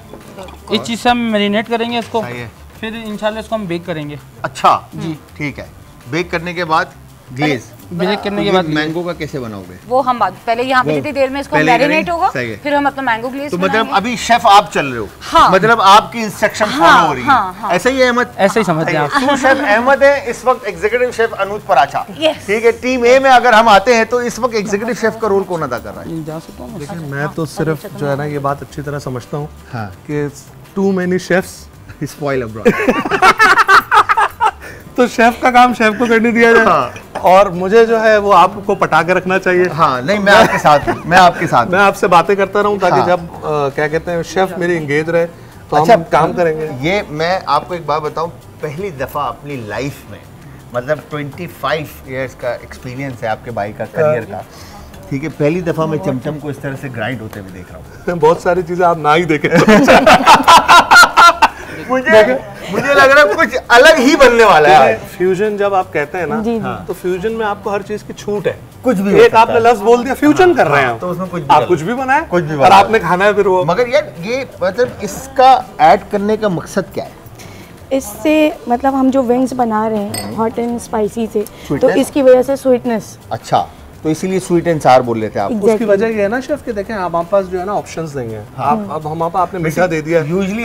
इस चीज़ से हम मैरिनेट करेंगे इसको, फिर इंशाल्लाह इसको हम बेक करेंगे। अच्छा जी, ठीक है। बेक करने के बाद ग्लेज, बेक करने के बाद मैंगो का कैसे बनाओगे? वो हम बात पहले यहाँ पे जितनी देर में इसको मैरिनेट होगा, फिर हम अपना मैंगो ग्लेज। तो मतलब अभी शेफ आप चल रहे हो? हाँ। मतलब आपकी इंस्ट्रक्शन फॉलो हो रही है, ऐसा ही है अहमद? ऐसे ही समझते हैं आप। सूर शेफ अहमद है, इस वक्त executive chef Anoop Paracha, Yes. ठीक है। टीम ए में अगर हम आते हैं तो इस वक्त एग्जीक्यूटिव शेफ का रोल कौन अदा कर रहा है? देखिए, मैं तो सिर्फ जो है ना ये बात अच्छी तरह समझता हूँ हाँ। कि too many chefs spoil abroad. तो शेफ का काम शेफ को करने दिया जाए, और मुझे जो है वो आपको पटा के रखना चाहिए। हाँ, नहीं, मैं आपके साथ हूँ, मैं आपके साथ मैं आपसे बातें करता रहूं ताकि हाँ। जब क्या कहते हैं शेफ मेरी एंगेज रहे तो अच्छा, हम काम करेंगे। ये मैं आपको एक बात बताऊं, पहली दफ़ा अपनी लाइफ में, मतलब 25 इयर्स का एक्सपीरियंस है आपके भाई का करियर का, ठीक है, पहली दफा मैं चमचम को इस तरह से ग्राइंड होते हुए देख रहा हूँ। बहुत सारी चीजें आप ना ही देखें। मुझे लग रहा है कुछ अलग ही बनने वाला है। फ्यूजन जब आप कहते हैं ना, तो फ्यूजन में आपको हर चीज की छूट है। कुछ भी एक आपने लफ्ज बोल दिया फ्यूजन कर रहे हैं, तो उसमें कुछ आप कुछ भी बनाए, कुछ भी और आपने खाना है फिर वो। मगर यार ये मतलब इसका ऐड करने का मकसद क्या है? इससे मतलब हम जो विंग्स बना रहे हैं हॉट एंड स्पाइसी से, तो इसकी वजह से स्वीटनेस। अच्छा, तो इसीलिए स्वीट एंड सार बोल लेते हैं आप। उसकी वजह ये है ना शेफ कि देखें हमारे पास जो है ना ऑप्शंस नहीं है। आप अब हमारे पास आपने मीठा दे दिया, यूजुअली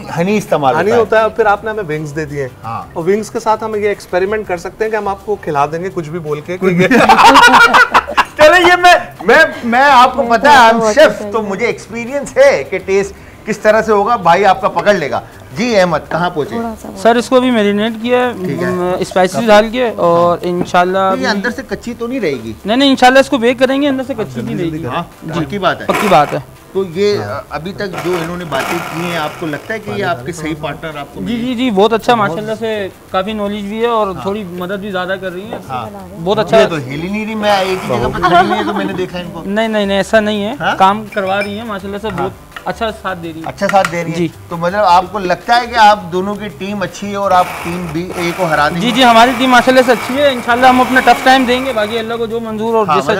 हनी इस्तेमाल होता है, और फिर आपने हमें विंग्स दे दिए। और विंग्स के साथ हम ये एक्सपेरिमेंट कर सकते हैं कि हम आपको खिला देंगे कुछ भी बोल के। चलो ये मैं आपको पता है हम शेफ, तो मुझे एक्सपीरियंस है कि टेस्ट किस तरह से होगा, भाई आपका पकड़ लेगा। जी अहमद कहाँ पहुँचे? सर इसको भी मैरिनेट किया है स्पाइसेस डाल के, और इंशाल्लाह ये अंदर से कच्ची तो नहीं रहेगी? नहीं इंशाल्लाह इसको बेक करेंगे, अंदर से कच्ची नहीं रहेगी। हाँ, पक्की बात है, पक्की बात है। तो ये अभी तक जो इन्होंने बातें की हैं, आपको लगता है कि ये आपके सही पार्टनर आपको? जी बहुत अच्छा, माशाल्लाह से काफी नॉलेज भी है और थोड़ी मदद भी ज्यादा कर रही है। बहुत अच्छा। तो हिली नहीं रही, मैं एक ही जगह पर खड़ी हुई है तो मैंने देखा इनको। नहीं ऐसा नहीं है, काम करवा रही है माशाल्लाह से, बहुत अच्छा साथ दे रही है। अच्छा साथ दे रही है जी। तो मतलब आपको लगता है कि आप दोनों की टीम अच्छी है और आप टीम बी ए को हरा देंगे? जी हमारी टीम माशाल्लाह से अच्छी है, इंशाल्लाह हम अपना टफ टाइम देंगे, बाकी अल्लाह को जो मंजूर और जैसा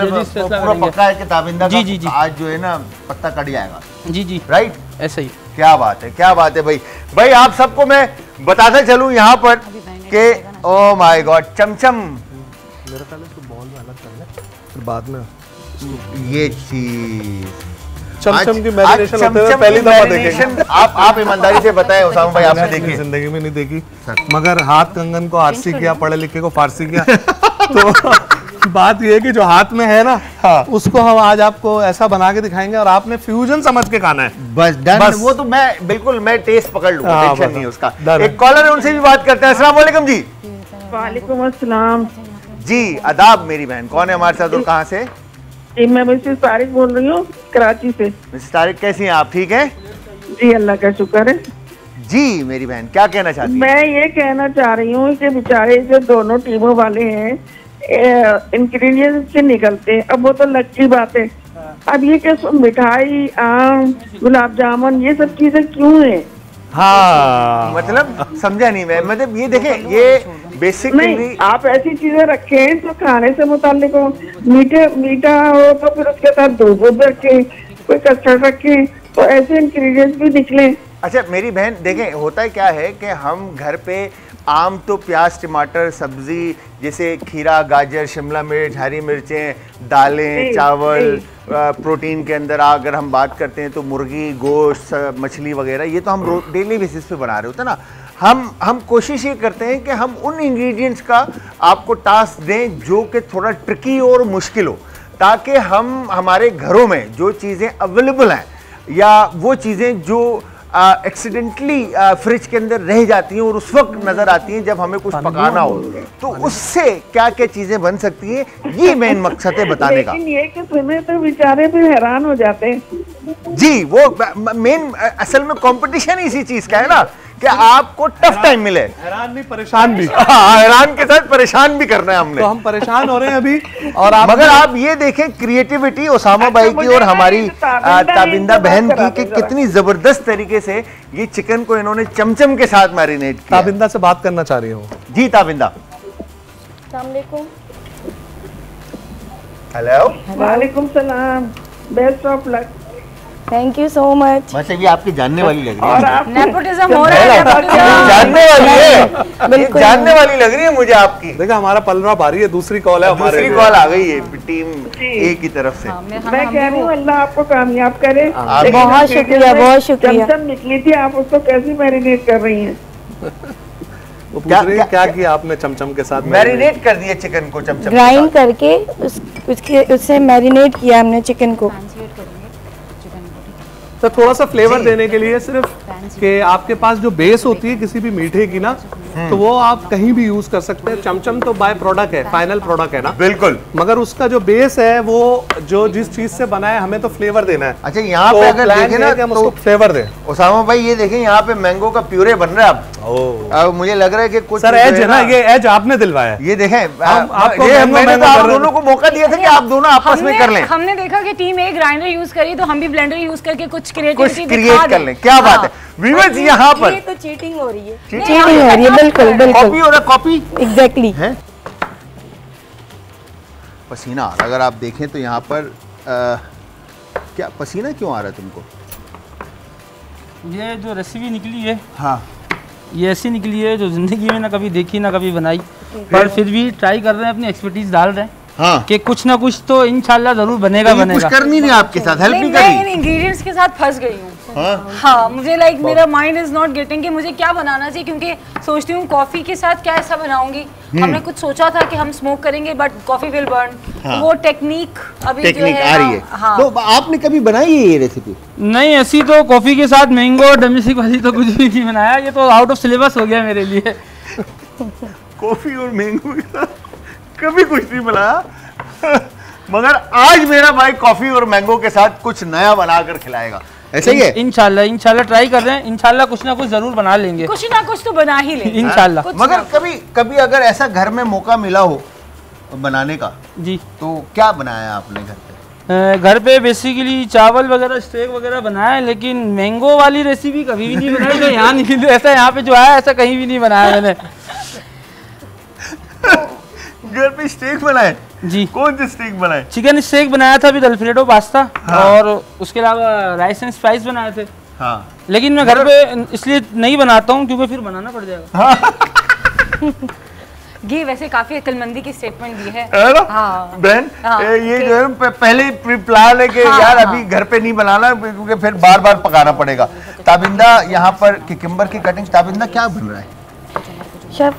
पूरा पक्का है कि ताबिंदा जी आज जो है ना पत्ता कट जाएगा। जी राइट, ऐसा ही। क्या बात है, क्या बात है भाई आप सबको मैं बताता चलूं यहाँ पर कि ओ माय गॉड, चमचम मेरा ख्याल है इसको बॉल में अलग कर ले, फिर बाद में ये चीज चमचम की मैरिनेशन होते हुए पहली दफा देखेंगे। आप ईमानदारी से बताएं उसामा भाई, आपने देखी? जिंदगी में नहीं देखी, मगर हाथ कंगन को आरसी किया, पढ़े लिखे को फारसी किया। तो बात ये है कि जो हाथ में है ना, उसको हम आज आपको ऐसा बना के दिखाएंगे और आपने फ्यूजन समझ के खाना है। बस डन। वो तो मैं टेस्ट पकड़ लूंगा, टेंशन नहीं उसका। एक कॉलर है, उनसे भी बात करते हैं। अस्सलाम वालेकुम जी। वालेकुम अस्सलाम जी, आदाब मेरी बहन। कौन है हमारे साथ और कहाँ से? जी मैं मिसेस तारिक बोल रही हूँ, कराची से। मिसेस तारिक कैसी हैं आप? ठीक हैं जी, अल्लाह का शुक्र है। जी मेरी बहन क्या कहना चाहती हैं? मैं ये कहना चाह रही हूँ कि बेचारे जो दोनों टीमों वाले हैं इंग्रेडिएंट्स से निकलते हैं, अब वो तो लक्की बात है। अब ये क्या मिठाई, आम, गुलाब जामुन, ये सब चीजें क्यों है? हाँ मतलब समझा नहीं मैं, मतलब ये देखें, ये बेसिक नहीं, आप ऐसी चीजें रखें तो खाने से मुताल्लिक हो, मीठा हो तो फिर उसके साथ दूध रखें, कोई कस्टर्ड रखें, तो ऐसे इंग्रेडिएंट्स भी निकले। अच्छा मेरी बहन देखें, होता है क्या है कि हम घर पे आम तो प्याज टमाटर सब्जी जैसे खीरा गाजर शिमला मिर्च हरी मिर्चें दालें चावल प्रोटीन के अंदर अगर हम बात करते हैं तो मुर्गी गोश्त मछली वगैरह, ये तो हम डेली बेसिस पे बना रहे होते हैं ना। हम कोशिश ये करते हैं कि हम उन इंग्रेडिएंट्स का आपको टास्क दें जो कि थोड़ा ट्रिकी और मुश्किल हो, ताकि हम हमारे घरों में जो चीज़ें अवेलेबल हैं या वो चीज़ें जो एक्सीडेंटली फ्रिज के अंदर रह जाती हैं और उस वक्त नजर आती हैं जब हमें कुछ पकाना हो, तो उससे क्या क्या चीजें बन सकती हैं, ये मेन मकसद है बताने का। लेकिन ये कि तुम्हें तो बेचारे भी हैरान हो जाते हैं। जी वो मेन असल में कंपटीशन इसी चीज का है ना कि आपको टफ टाइम मिले। हैरान नहीं परेशान भी। हैरान के साथ परेशान भी करना है हमने, तो हम परेशान हो रहे हैं अभी। और मगर आप ये देखें क्रिएटिविटी उसामा भाई की और हमारी ताबिंदा बहन की कि कितनी जबरदस्त तरीके से ये चिकन को इन्होंने चमचम के साथ मैरिनेट किया। ताबिंदा से बात करना चाह रही हूँ। जी ताबिंदा। हेलो। वालेकुम सलाम, best of luck. Thank you so much. वैसे भी आपकी जानने वाली लग रही है। नेपोटिज्म हो रहा है, जानने वाली है, जानने वाली लग रही है मुझे आपकी। देखा हमारा पलवा भारी है, दूसरी कॉल है हमारे, दूसरी कॉल आ गई है टीम ए की तरफ से। मैं कह रही हूँ अल्लाह आपको कामयाब करे। बहुत शुक्रिया, बहुत शुक्रिया। चमचम निकली थी, आप उसको कैसे मैरिनेट कर रही हैं? वो पूछ रही है क्या किया आपने चमचम के साथ? मैरिनेट कर दिया चिकन को चमचम, ग्राइंड करके उससे मैरिनेट किया हमने चिकन को। तो थोड़ा सा फ्लेवर देने के लिए सिर्फ कि आपके पास जो बेस होती है किसी भी मीठे की ना, तो वो आप कहीं भी यूज कर सकते हैं। चमचम तो बाय प्रोडक्ट है, फाइनल प्रोडक्ट है ना, बिल्कुल, मगर उसका जो बेस है वो जो जिस चीज से बना है हमें तो फ्लेवर देना है। अच्छा यहाँ पे अगर देखें ना हम उसको फ्लेवर दें। उसामा भाई ये देखें यहाँ पे मैंगो का प्यूरे बन रहा है। अब अब मुझे लग रहा है कि कुछ सर एज है ना, ये एज आपने दिलवाया। ये देखें, आपको मैंने तो आप दोनों को मौका दिया था कि आप दोनों आपस में कर लें। हमने देखा कि टीम ए ग्राइंडर यूज करी तो हम भी ब्लेंडर यूज करके कुछ क्रिएट कर लें। क्या बात है व्यूअर्स, यहाँ पर ये तो चीटिंग हो रही है, चीटिंग हो रही है, बिल्कुल बिल्कुल कॉपी हो रहा, कॉपी एग्जैक्टली है। पसीना, अगर आप देखें तो यहाँ पर क्या पसीना क्यों आ रहा है तुमको? ये जो रेसिपी निकली है, हाँ, ये ऐसी निकली है जो जिंदगी में ना कभी देखी ना कभी बनाई, पर फिर भी ट्राई कर रहे हैं, अपनी एक्सपर्टीज डाल रहे हैं। हाँ, कि कुछ ना कुछ तो इंशाल्लाह जरूर बनेगा। तो कुछ करनी नहीं आपके साथ, हेल्प नहीं मैं इन करी। इंग्रेडिएंट्स के साथ फंस गई हूँ। हाँ, मुझे लाइक मेरा माइंड इज नॉट गेटिंग कि मुझे क्या बनाना चाहिए, क्योंकि सोचती हूँ कॉफी के साथ क्या ऐसा बनाऊंगी। हमने कुछ सोचा था कि हम स्मोक करेंगे बट कॉफी विल बर्न। वो टेक्निक अभी जो है आ रही है। हाँ। तो आपने कभी बनाई है ये रेसिपी? नहीं, ऐसी तो कॉफी के साथ मैंगो और डोमेस्टिक वाली तो कुछ भी नहीं बनाया, ये तो आउट ऑफ सिलेबस हो गया मेरे लिए। कॉफी और मैंगो के साथ कभी कुछ नहीं बनाया मगर आज मेरा भाई कॉफी और मैंगो के साथ कुछ नया बनाकर खिलाएगा, ऐसा ही है? इंशाल्लाह ट्राई कर रहे हैं, इंशाल्लाह कुछ ना कुछ जरूर बना लेंगे, कुछ ना कुछ तो बना ही लेंगे इंशाल्लाह। मगर कभी अगर ऐसा घर में मौका मिला हो बनाने का जी, तो क्या बनाया आपने घर पे? घर पे बेसिकली चावल वगैरह, स्टेक वगैरह बनाया, लेकिन मैंगो वाली रेसिपी कभी भी नहीं बनाई जो यहाँ नहीं, ऐसा यहाँ पे जो आया ऐसा कहीं भी नहीं बनाया मैंने। घर पे स्टेक बनाए जी? कौन सा स्टेक बनाए? चिकन स्टेक बनाया था विद अल्फ्रेडो पास्ता। हाँ। और उसके अलावा राइस एंड स्पाइस बनाए थे। हाँ। लेकिन मैं घर पे इसलिए नहीं बनाता हूँ क्योंकि फिर बनाना पड़ जाएगा। हाँ। ये वैसे काफी अक्लमंदी की स्टेटमेंट दी है। हाँ। बहन, ये जो है पहले प्लान है कि यार अभी घर पे नहीं बनाना क्योंकि फिर बार बार पकाना पड़ेगा। ताबिंदा यहाँ पर किकम्बर की कटिंग, ताबिंदा क्या बन रहा है? शेफ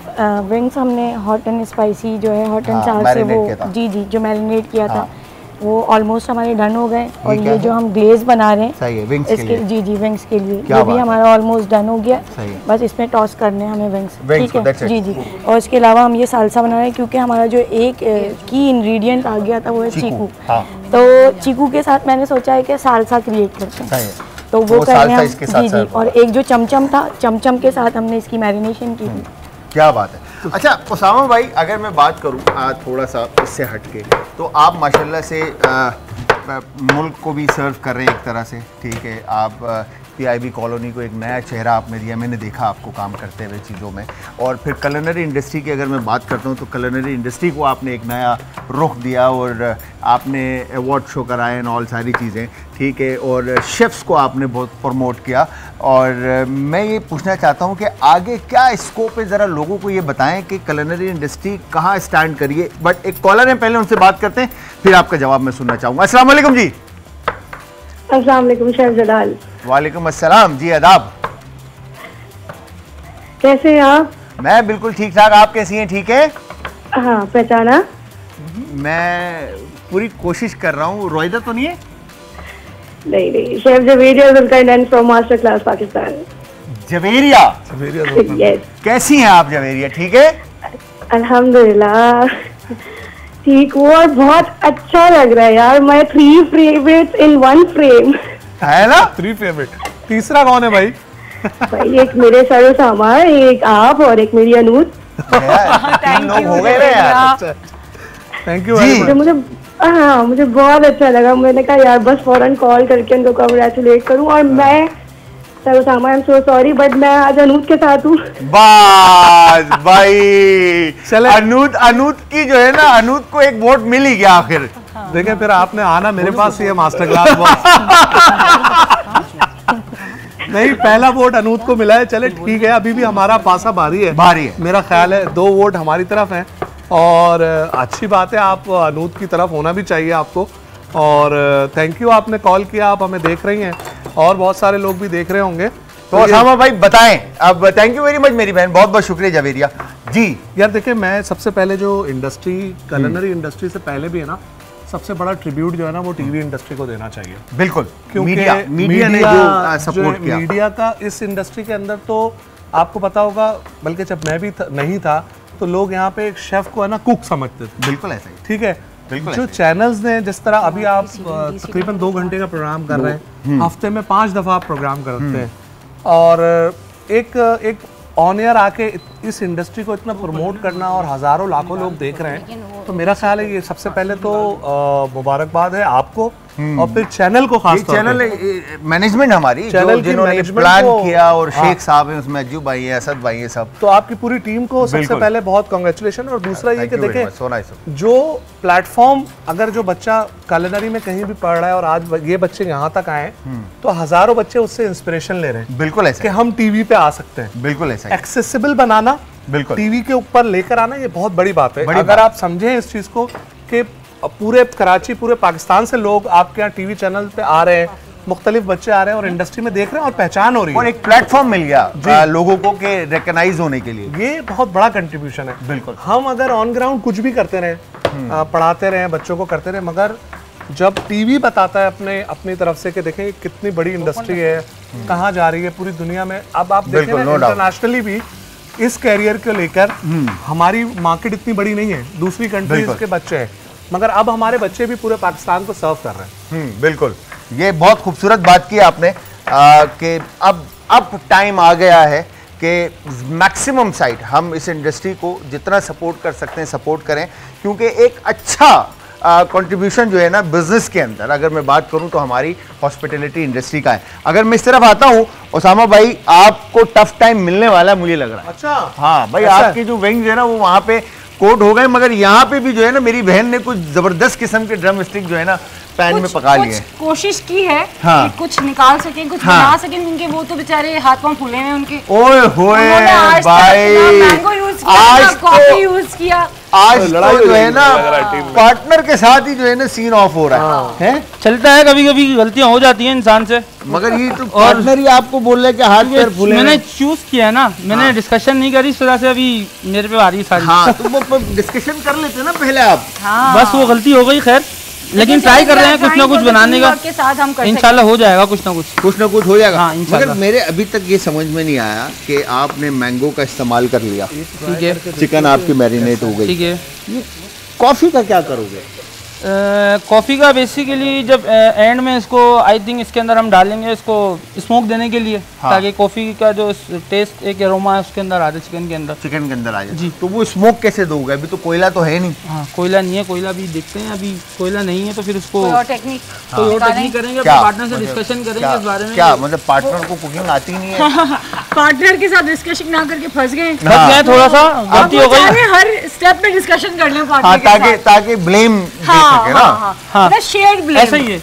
विंग्स हमने हॉट एंड स्पाइसी जो है हॉट एंड सावर से वो जी जो मैरिनेट किया था वो ऑलमोस्ट हमारे डन हो गए। और ये जो हम ग्लेज बना रहे हैं सही है विंग्स इसके के लिए। जी विंग्स के लिए ये भी हमारा ऑलमोस्ट डन हो गया। बस इसमें टॉस करने हमें विंग्स, ठीक है जी। और इसके अलावा हम ये सालसा बना रहे हैं क्योंकि हमारा जो एक की इंग्रेडिएंट आ गया था वो है चीकू। तो चीकू के साथ मैंने सोचा है कि सालसा क्रिएट करते हैं, तो वो कर रहे हैं जी। और एक जो चमचम था, चमचम के साथ हमने इसकी मैरिनेशन की थी। क्या बात है। अच्छा उसामा भाई, अगर मैं बात करूं थोड़ा सा इससे हटके, तो आप माशाल्लाह से मुल्क को भी सर्व कर रहे हैं एक तरह से, ठीक है। आप पीआईबी कॉलोनी को एक नया चेहरा आपने दिया, मैंने देखा आपको काम करते हुए चीज़ों में। और फिर कलनरी इंडस्ट्री की अगर मैं बात करता हूँ तो कलनरी इंडस्ट्री को आपने एक नया रुख दिया और आपने अवार्ड शो कराए एंड ऑल सारी चीज़ें, ठीक है। और शेफ्स को आपने बहुत प्रमोट किया। और मैं ये पूछना चाहता हूँ कि आगे क्या स्कोप है, ज़रा लोगों को ये बताएं कि कलनरी इंडस्ट्री कहाँ स्टैंड करिए। बट एक कॉलर है, पहले उनसे बात करते हैं, फिर आपका जवाब मैं सुनना चाहूँगा। अस्सलाम वालेकुम जी। अस्सलाम वालेकुम शेफ जलाल। वालेकुम अस्सलाम जी, आदाब। कैसे हैं आप? मैं बिल्कुल ठीक ठाक, आप कैसी हैं? ठीक है। हाँ, पहचाना? मैं पूरी कोशिश कर रहा हूँ। रोहिदा तो नहीं है? नहीं, chef Javeria Zulqarnain from master class Pakistan. Javeria? Yes. कैसी हैं आप जवेरिया? ठीक है अल्हम्दुलिल्लाह ठीक हूँ और बहुत अच्छा लग रहा है यार। मैं 3 फेवरेट्स इन 1 फ्रेम है ना। 3 फेवरेट, तीसरा कौन है भाई? भाई एक मेरे सर सामा, एक आप और एक मेरी अनूद। लोग हो गए यार। Thank you. मुझे बहुत अच्छा लगा। मैंने कहा यार बस फौरन कॉल करके उनको कांग्रेचुलेट करूं। और मैं sir Sama, I am so sorry but मैं आज अनूद के साथ हूँ। बस भाई अनूद की जो है ना, अनूद को एक वोट मिल ही गया आखिर। देखें फिर आपने आना मेरे पास ही है मास्टर क्लास नहीं, पहला वोट अनूद को मिला है। चले ठीक है, अभी भी हमारा पासा भारी है। मेरा ख्याल है 2 वोट हमारी तरफ हैं और अच्छी बात है, आप अनूद की तरफ होना भी चाहिए आपको। और थैंक यू, आपने कॉल किया, आप हमें देख रही हैं और बहुत सारे लोग भी देख रहे होंगे। तो असामा भाई बताएं अब। थैंक यू वेरी मच मेरी बहन, बहुत बहुत शुक्रिया जवेरिया जी। यार देखिए, मैं सबसे पहले जो इंडस्ट्री, कलनरी इंडस्ट्री से पहले भी है ना, सबसे बड़ा ट्रिब्यूट जो है ना वो टीवी इंडस्ट्री को देना चाहिए। बिल्कुल, क्योंकि मीडिया ने जो सपोर्ट किया, मीडिया का इस इंडस्ट्री के अंदर, तो आपको पता होगा, बल्कि जब मैं भी नहीं था तो लोग यहाँ पे एक शेफ को है ना कुक समझते थे। बिल्कुल ऐसा ही, ठीक है। जो चैनल्स ने, जिस तरह अभी आप तकरीबन 2 घंटे का प्रोग्राम कर रहे हैं, हफ्ते में 5 दफा आप प्रोग्राम करते हैं और एक ऑन एयर आके इस इंडस्ट्री को इतना प्रमोट करना और हजारों लाखों लोग देख रहे हैं, तो मेरा ख्याल है ये सबसे पहले तो मुबारकबाद है आपको और फिर चैनल को खास तौर चैनल मैनेजमेंट हमारी चैनल जिन्होंने प्लान किया और शेख साहब हैं उसमें, अज्जू भाई हैं, असद भाई हैं, सब। तो आपकी पूरी टीम को सबसे पहले बहुत कांग्रेचुलेशन। और दूसरा ये कि देखें जो प्लेटफॉर्म, अगर जो बच्चा कुलिनरी में कहीं भी पढ़ रहा है और आज ये बच्चे यहाँ तक आए तो हजारों बच्चे उससे इंस्पिरेशन ले रहे हैं। बिल्कुल ऐसा कि हम टीवी पे आ सकते हैं। बिल्कुल ऐसा एक्सेसिबल बनाना, बिल्कुल टीवी के ऊपर लेकर आना, ये बहुत बड़ी बात है। अगर आप समझें इस चीज को कि पूरे कराची, पूरे पाकिस्तान से लोग आपके यहाँ टीवी चैनल पे आ रहे हैं, मुख्तलिफ बच्चे आ रहे हैं और इंडस्ट्री में देख रहे हैं और पहचान हो रही है और एक प्लेटफॉर्म मिल गया लोगों को के रिकॉग्नाइज होने के लिए। ये बहुत बड़ा कंट्रीब्यूशन है। बिल्कुल। हम अगर ऑन ग्राउंड कुछ भी करते रहे, पढ़ाते रहे, बच्चों को करते रहे, मगर जब टीवी बताता है अपनी तरफ से कि देखें कितनी बड़ी इंडस्ट्री है, कहाँ जा रही है पूरी दुनिया में। अब आप देखें इंटरनेशनली भी इस कैरियर को लेकर हमारी मार्केट इतनी बड़ी नहीं है, दूसरी कंट्रीज के बच्चे हैं, मगर अब हमारे बच्चे भी पूरे पाकिस्तान को सर्व कर रहे हैं। बिल्कुल, ये बहुत खूबसूरत बात की आपने कि अब टाइम आ गया है कि मैक्सिमम साइड हम इस इंडस्ट्री को जितना सपोर्ट कर सकते हैं सपोर्ट करें, क्योंकि एक अच्छा कंट्रीब्यूशन जो है ना बिजनेस के अंदर, अगर मैं बात करूं तो हमारी हॉस्पिटैलिटी इंडस्ट्री का है। अगर मैं इस तरफ आता हूं, उसामा भाई आपको टफ टाइम मिलने वाला है मुझे लग रहा है। अच्छा, हाँ भाई, आपकी जो विंग्स है ना वो वहां पे कोट हो गए, मगर यहाँ पे भी जो है ना मेरी बहन ने कुछ जबरदस्त किस्म के ड्रम स्टिक जो है ना पैन में पका लिए। कोशिश की है हाँ। कि कुछ निकाल सकें, कुछ बना सकें, उनके वो तो बेचारे हाथ पांव फूले हैं उनके। ओए होए भाई, मैंगो यूज किया, कॉफी यूज किया, आज तो जो है ना पार्टनर के साथ ही जो है ना सीन ऑफ हो रहा है। चलता है, कभी कभी गलतियां हो जाती हैं इंसान से, मगर ये तो पार्टनर ही आपको बोल रहे हैं कि हाथ पैर फूले। मैंने चूज किया है ना, मैंने डिस्कशन नहीं करी इस तरह से, अभी मेरे पे आ रही सारी। हाँ, तो वो डिस्कशन कर लेते ना पहले आप। बस वो गलती हो गई, खैर, लेकिन ट्राई कर रहे हैं कुछ ना कुछ बनाने का, इंशाल्लाह हो जाएगा कुछ ना कुछ हो जाएगा। हाँ, मगर मेरे अभी तक ये समझ में नहीं आया कि आपने मैंगो का इस्तेमाल कर लिया, ठीक है, चिकन आपकी मैरिनेट हो गई, ठीक है, ये कॉफ़ी का क्या करोगे? कॉफ़ी का बेसिकली जब एंड में इसको आई थिंक इसके अंदर हम डालेंगे इसको स्मोक देने के लिए, ताकि कॉफ़ी का जो टेस्ट एक एरोमा है उसके अंदर आ जाए, चिकन के अंदर आ जाए। जी, तो वो स्मोक कैसे दोगे? अभी तो कोयला तो है नहीं। हाँ, कोयला नहीं है, कोयला भी देखते हैं, अभी कोयला नहीं है तो फिर उसको टेक्निक करेंगे, पार्टनर से डिस्कशन करेंगे इस बारे में। क्या मतलब पार्टनर को कुकिंग आती नहीं है? पार्टनर के साथ डिस्कशन ना करके फंस गए, थोड़ा सा गलती हो गई, हर स्टेप में डिस्कशन कर लें पार्टनर के साथ, ताकि ब्लेम दे सके ना। हाँ, शेयर्ड ब्लेम। ऐसा ही है,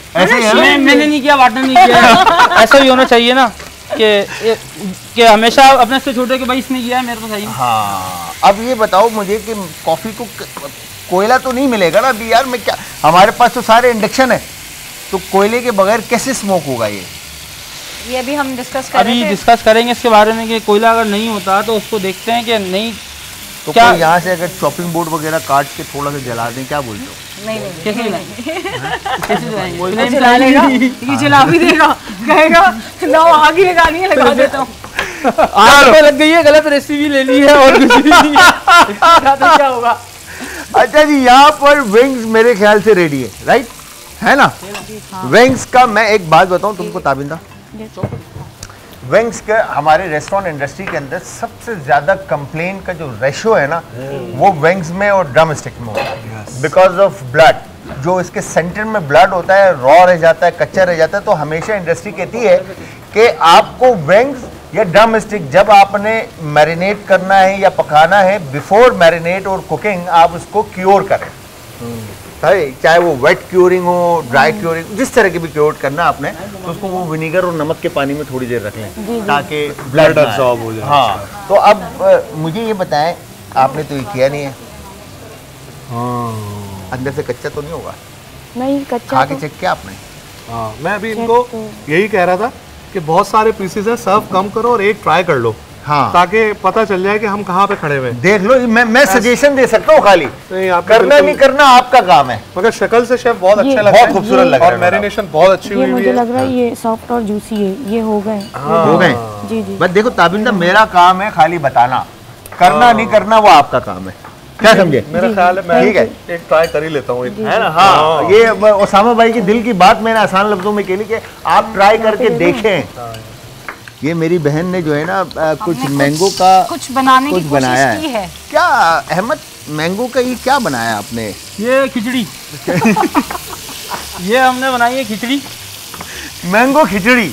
मैंने नहीं किया, पार्टनर नहीं किया, ऐसा भी होना चाहिए ना कि हमेशा अपने से छोटे के भाई इसने किया है, मेरे को सही। हाँ, अब ये बताओ मुझे कि कॉफ़ी को कोयला तो नहीं मिलेगा ना अभी यार, मैं क्या, हमारे पास तो सारे इंडक्शन है, तो कोयले के बगैर कैसे स्मोक होगा? ये अभी हम डिस्कस करेंगे इसके बारे में कि कोयला अगर नहीं होता तो उसको देखते हैं कि नहीं, तो क्या यहाँ से अगर चॉपिंग बोर्ड वगैरह काट के थोड़ा सा जला दें, क्या बोलते हो? नहीं, कैसे जला लेगा, ये जला भी देगा, कहेगा ना आग ही लगानी है, लगा देता हूँ। आग लग गई है, गलत रेसिपी ले ली है और कुछ नहीं है, तो क्या होगा? अच्छा जी, यहाँ पर विंग्स मेरे ख्याल से रेडी है, राइट है ना? विंग्स का मैं एक बात बताऊँ तुमको ताबिंदा, विंग्स का हमारे रेस्टोरेंट इंडस्ट्री के अंदर सबसे ज़्यादा कंप्लेन का जो रेशो है ना वो विंग्स में और ड्रम स्टिक में होता है, बिकॉज ऑफ ब्लड। जो इसके सेंटर में ब्लड होता है रॉ रह जाता है, कच्चा रह जाता है, तो हमेशा इंडस्ट्री कहती है कि आपको विंग्स या ड्रम स्टिक जब आपने मैरिनेट करना है या पकाना है, बिफोर मैरिनेट और कुकिंग आप उसको क्योर करें, चाहे वो वेट क्योरिंग हो, ड्राई क्योरिंग, जिस तरह की भी क्योर करना आपने, तो उसको वो विनीगर और नमक के पानी में थोड़ी देर रख लें ताकि ब्लड अब्सॉर्ब हो जाए। हाँ, तो अब मुझे ये बताएं, आपने तो ये किया नहीं है, अंदर से कच्चा तो नहीं होगा? नहीं, कच्चा खा के चेक किया आपने? हाँ, मैं अभी इनको यही कह रहा था कि बहुत सारे पीसेस है, सर्व कम करो और एक ट्राई कर लो, हाँ, ताकि पता चल जाए कि हम कहाँ पे खड़े हुए। देख लो, मैं सजेशन दे सकता हूँ, खाली करना नहीं करना आपका काम है, मगर शक्ल से शेफ बहुत अच्छा लग रहा है, बहुत खूबसूरत लग रहा है, और मैरिनेशन बहुत अच्छी हुई है। मुझे लग रहा है ये सॉफ्ट और जूसी है, ये हो गए जी जी। बस देखो ताबिंदा, मेरा काम है खाली बताना, करना नहीं करना वो आपका काम है, क्या समझे? मेरा ख्याल है मैं ठीक है एक ट्राई कर ही लेता हूँ, है ना? हाँ, ये उसामा भाई की दिल की बात मैंने आसान लफ्जों में कही कि आप ट्राई करके देखें। ये मेरी बहन ने जो है ना कुछ मैंगो का कुछ बनाने की बनाया कोशिश की है। क्या अहमद, मैंगो का ये क्या बनाया आपने? ये खिचड़ी ये हमने बनाई है खिचड़ी, मैंगो खिचड़ी।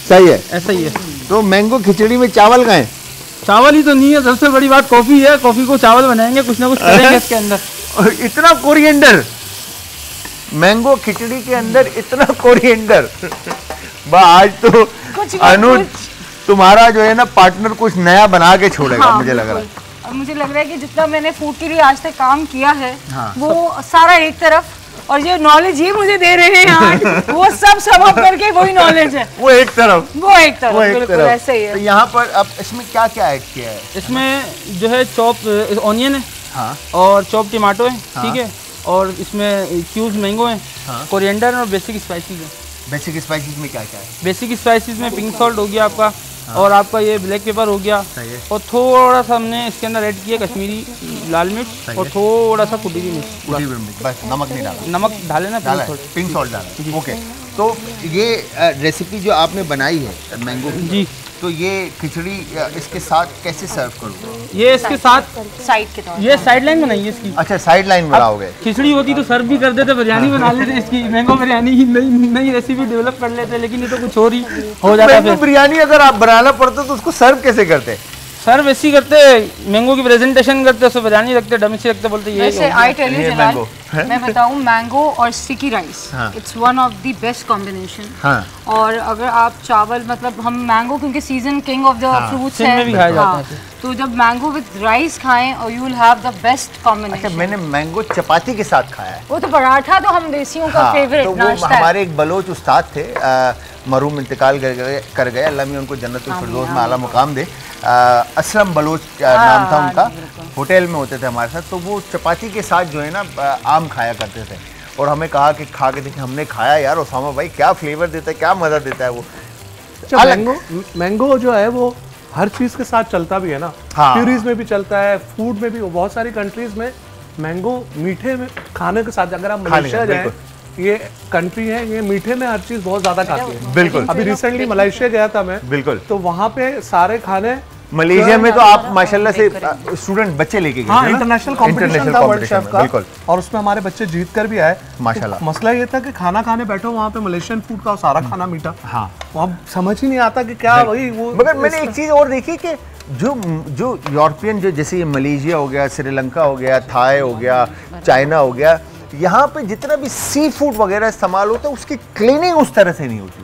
सही है, ऐसा ही है। तो मैंगो खिचड़ी में चावल का है? चावल ही तो नहीं है, सबसे बड़ी बात कॉफी है। कॉफी को चावल बनाएंगे, कुछ ना कुछ करेंगे इसके अंदर। और इतना कोरिएंडर, मैंगो खिचड़ी के अंदर इतना कोरिएंडर। आज तो अनुज तुम्हारा जो है ना पार्टनर कुछ नया बना के छोड़ेगा। हाँ, मुझे लग रहा है। और मुझे लग रहा है कि जितना मैंने फूड के लिए आज तक काम किया है, हाँ, वो सारा एक तरफ, और ये नॉलेज ये मुझे दे रहे हैं आज, वो सब समअप करके वही नॉलेज है। वो एक तरफ, बिल्कुल ऐसे ही है। तो यहाँ पर अब इसमें क्या क्या ऐड किया है? इसमें जो है चॉप ऑनियन है, हाँ, और चॉप टमाटो है, हाँ, ठीक है, और इसमें क्यूब्स मैंगो है, हाँ, कोरिएंडर और बेसिक स्पाइसेस है। बेसिक स्पाइसेस में क्या क्या है? बेसिक स्पाइसेस में पिंक सॉल्ट हो गया आपका, हाँ, और आपका ये ब्लैक पेपर हो गया, और थोड़ा सा हमने इसके अंदर ऐड किया कश्मीरी लाल मिर्च, और थोड़ा सा कुटी मिर्च, बस नमक नहीं डाला? नमक डाले ना, पिंक सॉल्ट डाला। ओके, तो ये रेसिपी जो आपने बनाई है मैंगो की, जी, तो ये खिचड़ी इसके साथ कैसे सर्व करूँगा? ये इसके साथ साइड के तौर, ये साइड लाइन बनाई है इसकी। अच्छा, साइड लाइन बनाओगे? खिचड़ी होती तो सर्व भी कर देते, बिरयानी बना लेते इसकी, मैंगो बिरयानी की नई रेसिपी डेवलप कर लेते, लेकिन ये तो कुछ और ही हो जाता है। मैंगो बिरयानी अगर आप बनाना पड़ता तो उसको सर्व कैसे करते? सर्व ऐसी करते, मैंगो की प्रेजेंटेशन करते, उसमें बिरयानी रखते, डमी से रखते, बोलते ये आई टेल यू जलाल, मैं बताऊं, मैंगो और sticky rice, it's one of the best combination. हाँ, और अगर आप चावल, मतलब हम मैंगो क्योंकि season king of the fruits है, हाँ, तो जब मैंगो विद राइस खाएं और you will have the best combination. अच्छा, मैंने मैंगो चपाती के साथ खाया है। वो तो पराठा तो हम देसियों का फेवरेट नाश्ता है। हमारे एक बलोच उस्ताद थे, मरूम इंतकाल कर गए, अल्लाह में उनको जन्नतुल फिरदौस में आला मुकाम दे। असलम बलोच नाम था उनका, होटल में होते थे हमारे साथ। तो वो चपाती के साथ जो है ना आम खाया करते थे, और हमें कहा कि खा के देखें। हमने खाया, यार उसामा भाई क्या फ्लेवर देता है, क्या मज़ा देता है वो। मैंगो जो है वो हर चीज़ के साथ चलता भी है ना, प्यूरीज में भी चलता है, फूड में भी। बहुत सारी कंट्रीज में मैंगो मीठे में खाने के साथ, अगर आप मलेशिया जाए, ये कंट्री है, ये मीठे में हर चीज बहुत ज्यादा खाती है। बिल्कुल। अभी रिसेंटली मलेशिया गया था मैं, बिल्कुल, तो वहाँ पे सारे खाने, मलेशिया में तो आप माशाल्लाह से स्टूडेंट बच्चे लेके गए, हाँ, इंटरनेशनल कंपटीशन था वर्ल्ड शेफ का, बिल्कुल, और उसमें हमारे बच्चे जीत कर भी आए माशाल्लाह। तो मसला ये था कि खाना खाने बैठो वहाँ पे मलेशियन फूड का सारा खाना मीठा, हाँ, अब समझ ही नहीं आता कि क्या वही वो। मगर मैंने एक चीज और देखी कि जो यूरोपियन, जो जैसे ये मलेशिया हो गया, श्रीलंका हो गया, थाई हो गया, चाइना हो गया, यहाँ पे जितना भी सी फूड वगैरह इस्तेमाल होता है, उसकी क्लीनिंग उस तरह से नहीं होती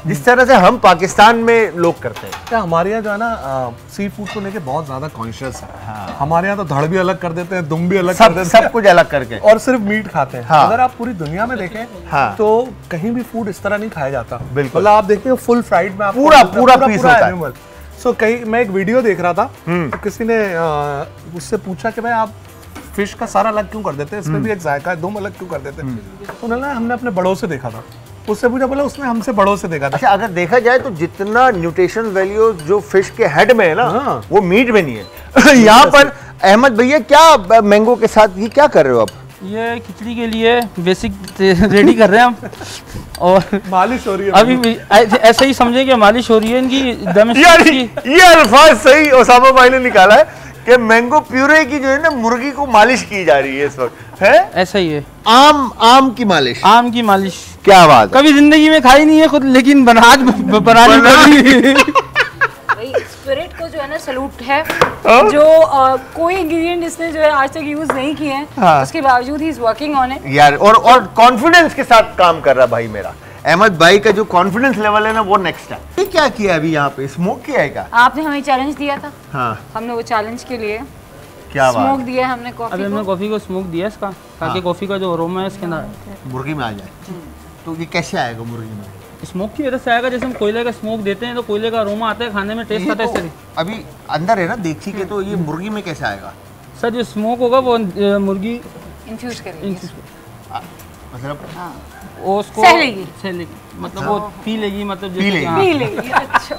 जिस तरह से हम पाकिस्तान में लोग करते हैं। क्या हमारे यहाँ जो है ना सी फूड को लेके बहुत ज्यादा कॉन्शियस है। हाँ। हमारे यहाँ तो धड़ भी अलग कर देते हैं, दुम भी अलग कर देते हैं, सब कुछ अलग करके, और सिर्फ मीट खाते हैं। हाँ। अगर आप पूरी दुनिया में देखें, हाँ, तो कहीं भी फूड इस तरह नहीं खाया जाता। बिल्कुल, मतलब आप देखिए फुल फ्राइड में पूरा पीस होता है। सो कहीं मैं एक वीडियो देख रहा था, तो किसी ने उससे पूछा कि भाई आप फिश का सारा अलग क्यों कर देते हैं, इसमें भी एक जायका है, दुम अलग क्यों कर देते हैं? तो उन्होंने, हमने अपने बड़ों से देखा था, उससे पूछा, बोला उसने हमसे बड़ों से देखा था। अच्छा, अगर देखा जाए तो जितना न्यूट्रिशन वैल्यू जो फिश के हेड में है ना, हाँ, वो मीट में नहीं है। यहाँ पर अहमद भैया क्या मैंगो के साथ ये क्या कर रहे हो आप? ये खिचड़ी के लिए बेसिक रेडी कर रहे हैं हम, और मालिश हो रही है अभी ऐसे ही समझे कि मालिश हो रही है इनकी। ये अल्फाज सही ओसामा भाई ने निकाला है कि मैंगो प्यूरे की जो है ना मुर्गी को मालिश की जा रही है इस वक्त, है ऐसा ही है। आम की मालिश, आम की मालिश, क्या बात। कभी जिंदगी में खाई नहीं है खुद, लेकिन बनानी स्पिरिट को जो है ना सलूट है, जो कोई इंग्रेडिएंट इसने जो है आज तक यूज नहीं किए हैं, हाँ, उसके बावजूद he is working on it यार, और कॉन्फिडेंस के साथ काम कर रहा भाई मेरा। अहमद भाई का जो कॉन्फिडेंस लेवल है ना वो नेक्स्ट है। ये क्या किया अभी यहाँ पे, स्मोक किया है क्या? आपने हमें चैलेंज दिया था, हाँ, हमने वो चैलेंज के लिए क्या स्मोक दिया है हमने कॉफी। अभी हमने कॉफी को स्मोक दिया इसका, ताकि हाँ, कॉफी का जो अरोमा है इसके अंदर मुर्गी में आ जाए। तो ये कैसे आएगा मुर्गी में? स्मोक की वजह से आएगा। जैसे हम कोयले का स्मोक देते हैं तो कोयले का अरोमा आता है, खाने में टेस्ट आता है। अभी अंदर है ना देखी के, तो ये मुर्गी में कैसे आएगा? सर जो स्मोक होगा वो मुर्गी इन्फ्यूज करेगी, मतलब वो उसको सह लेगी, मतलब वो पी लेगी, मतलब पी लेगी, अच्छा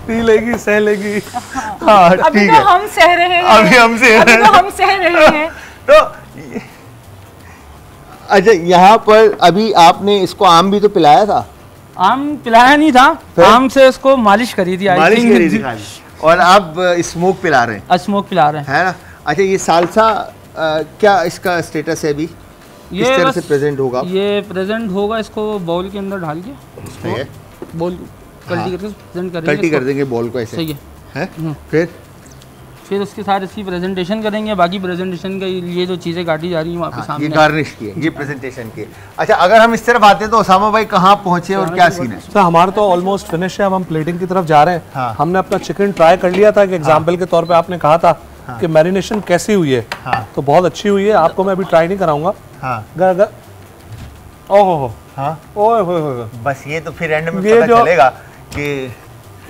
पी लेगी, सह लेगी। हाँ, अभी तो हम सह रहे हैं, अभी हम सह रहे हैं। तो अच्छा, यहाँ पर अभी आपने इसको आम भी तो पिलाया था? आम पिलाया नहीं था, आम से उसको मालिश करी थी, मालिश करी थी खाली। और अब स्मोक पिला रहे हैं, स्मोक पिला रहे हैं, है ना। अच्छा, ये सालसा क्या इसका स्टेटस है अभी, किस तरह से प्रेजेंट होगा? ये प्रेजेंट होगा, इसको बाउल के अंदर ढाल के बाउल कल्टी करके प्रेजेंट करेंगे, कल्टी कर देंगे बाउल को ऐसे, सही है। फिर उसके साथ इसकी प्रेजेंटेशन करेंगे। बाकी प्रेजेंटेशन के लिए जो चीज़ें काटी जा रही हैं वहाँ पे सामने, ये गार्निश की है, ये प्रेजेंटेशन की। अच्छा, अगर हम इस तरफ आते तो ओसामा भाई कहाँ पहुँचे और क्या सीन है? सर हमारा तो ऑलमोस्ट फिनिश है, अब हम प्लेटिंग की तरफ जा रहे हैं। हाँ। हमने अपना चिकन ट्राई कर लिया था कि एग्जाम्पल के तौर पे आपने कहा था कि मैरिनेशन कैसी हुई है, तो बहुत अच्छी हुई है। आपको मैं अभी ट्राई नहीं कराऊंगा। ओहो, ओए बस ये तो फिर एंड में पता चलेगा कि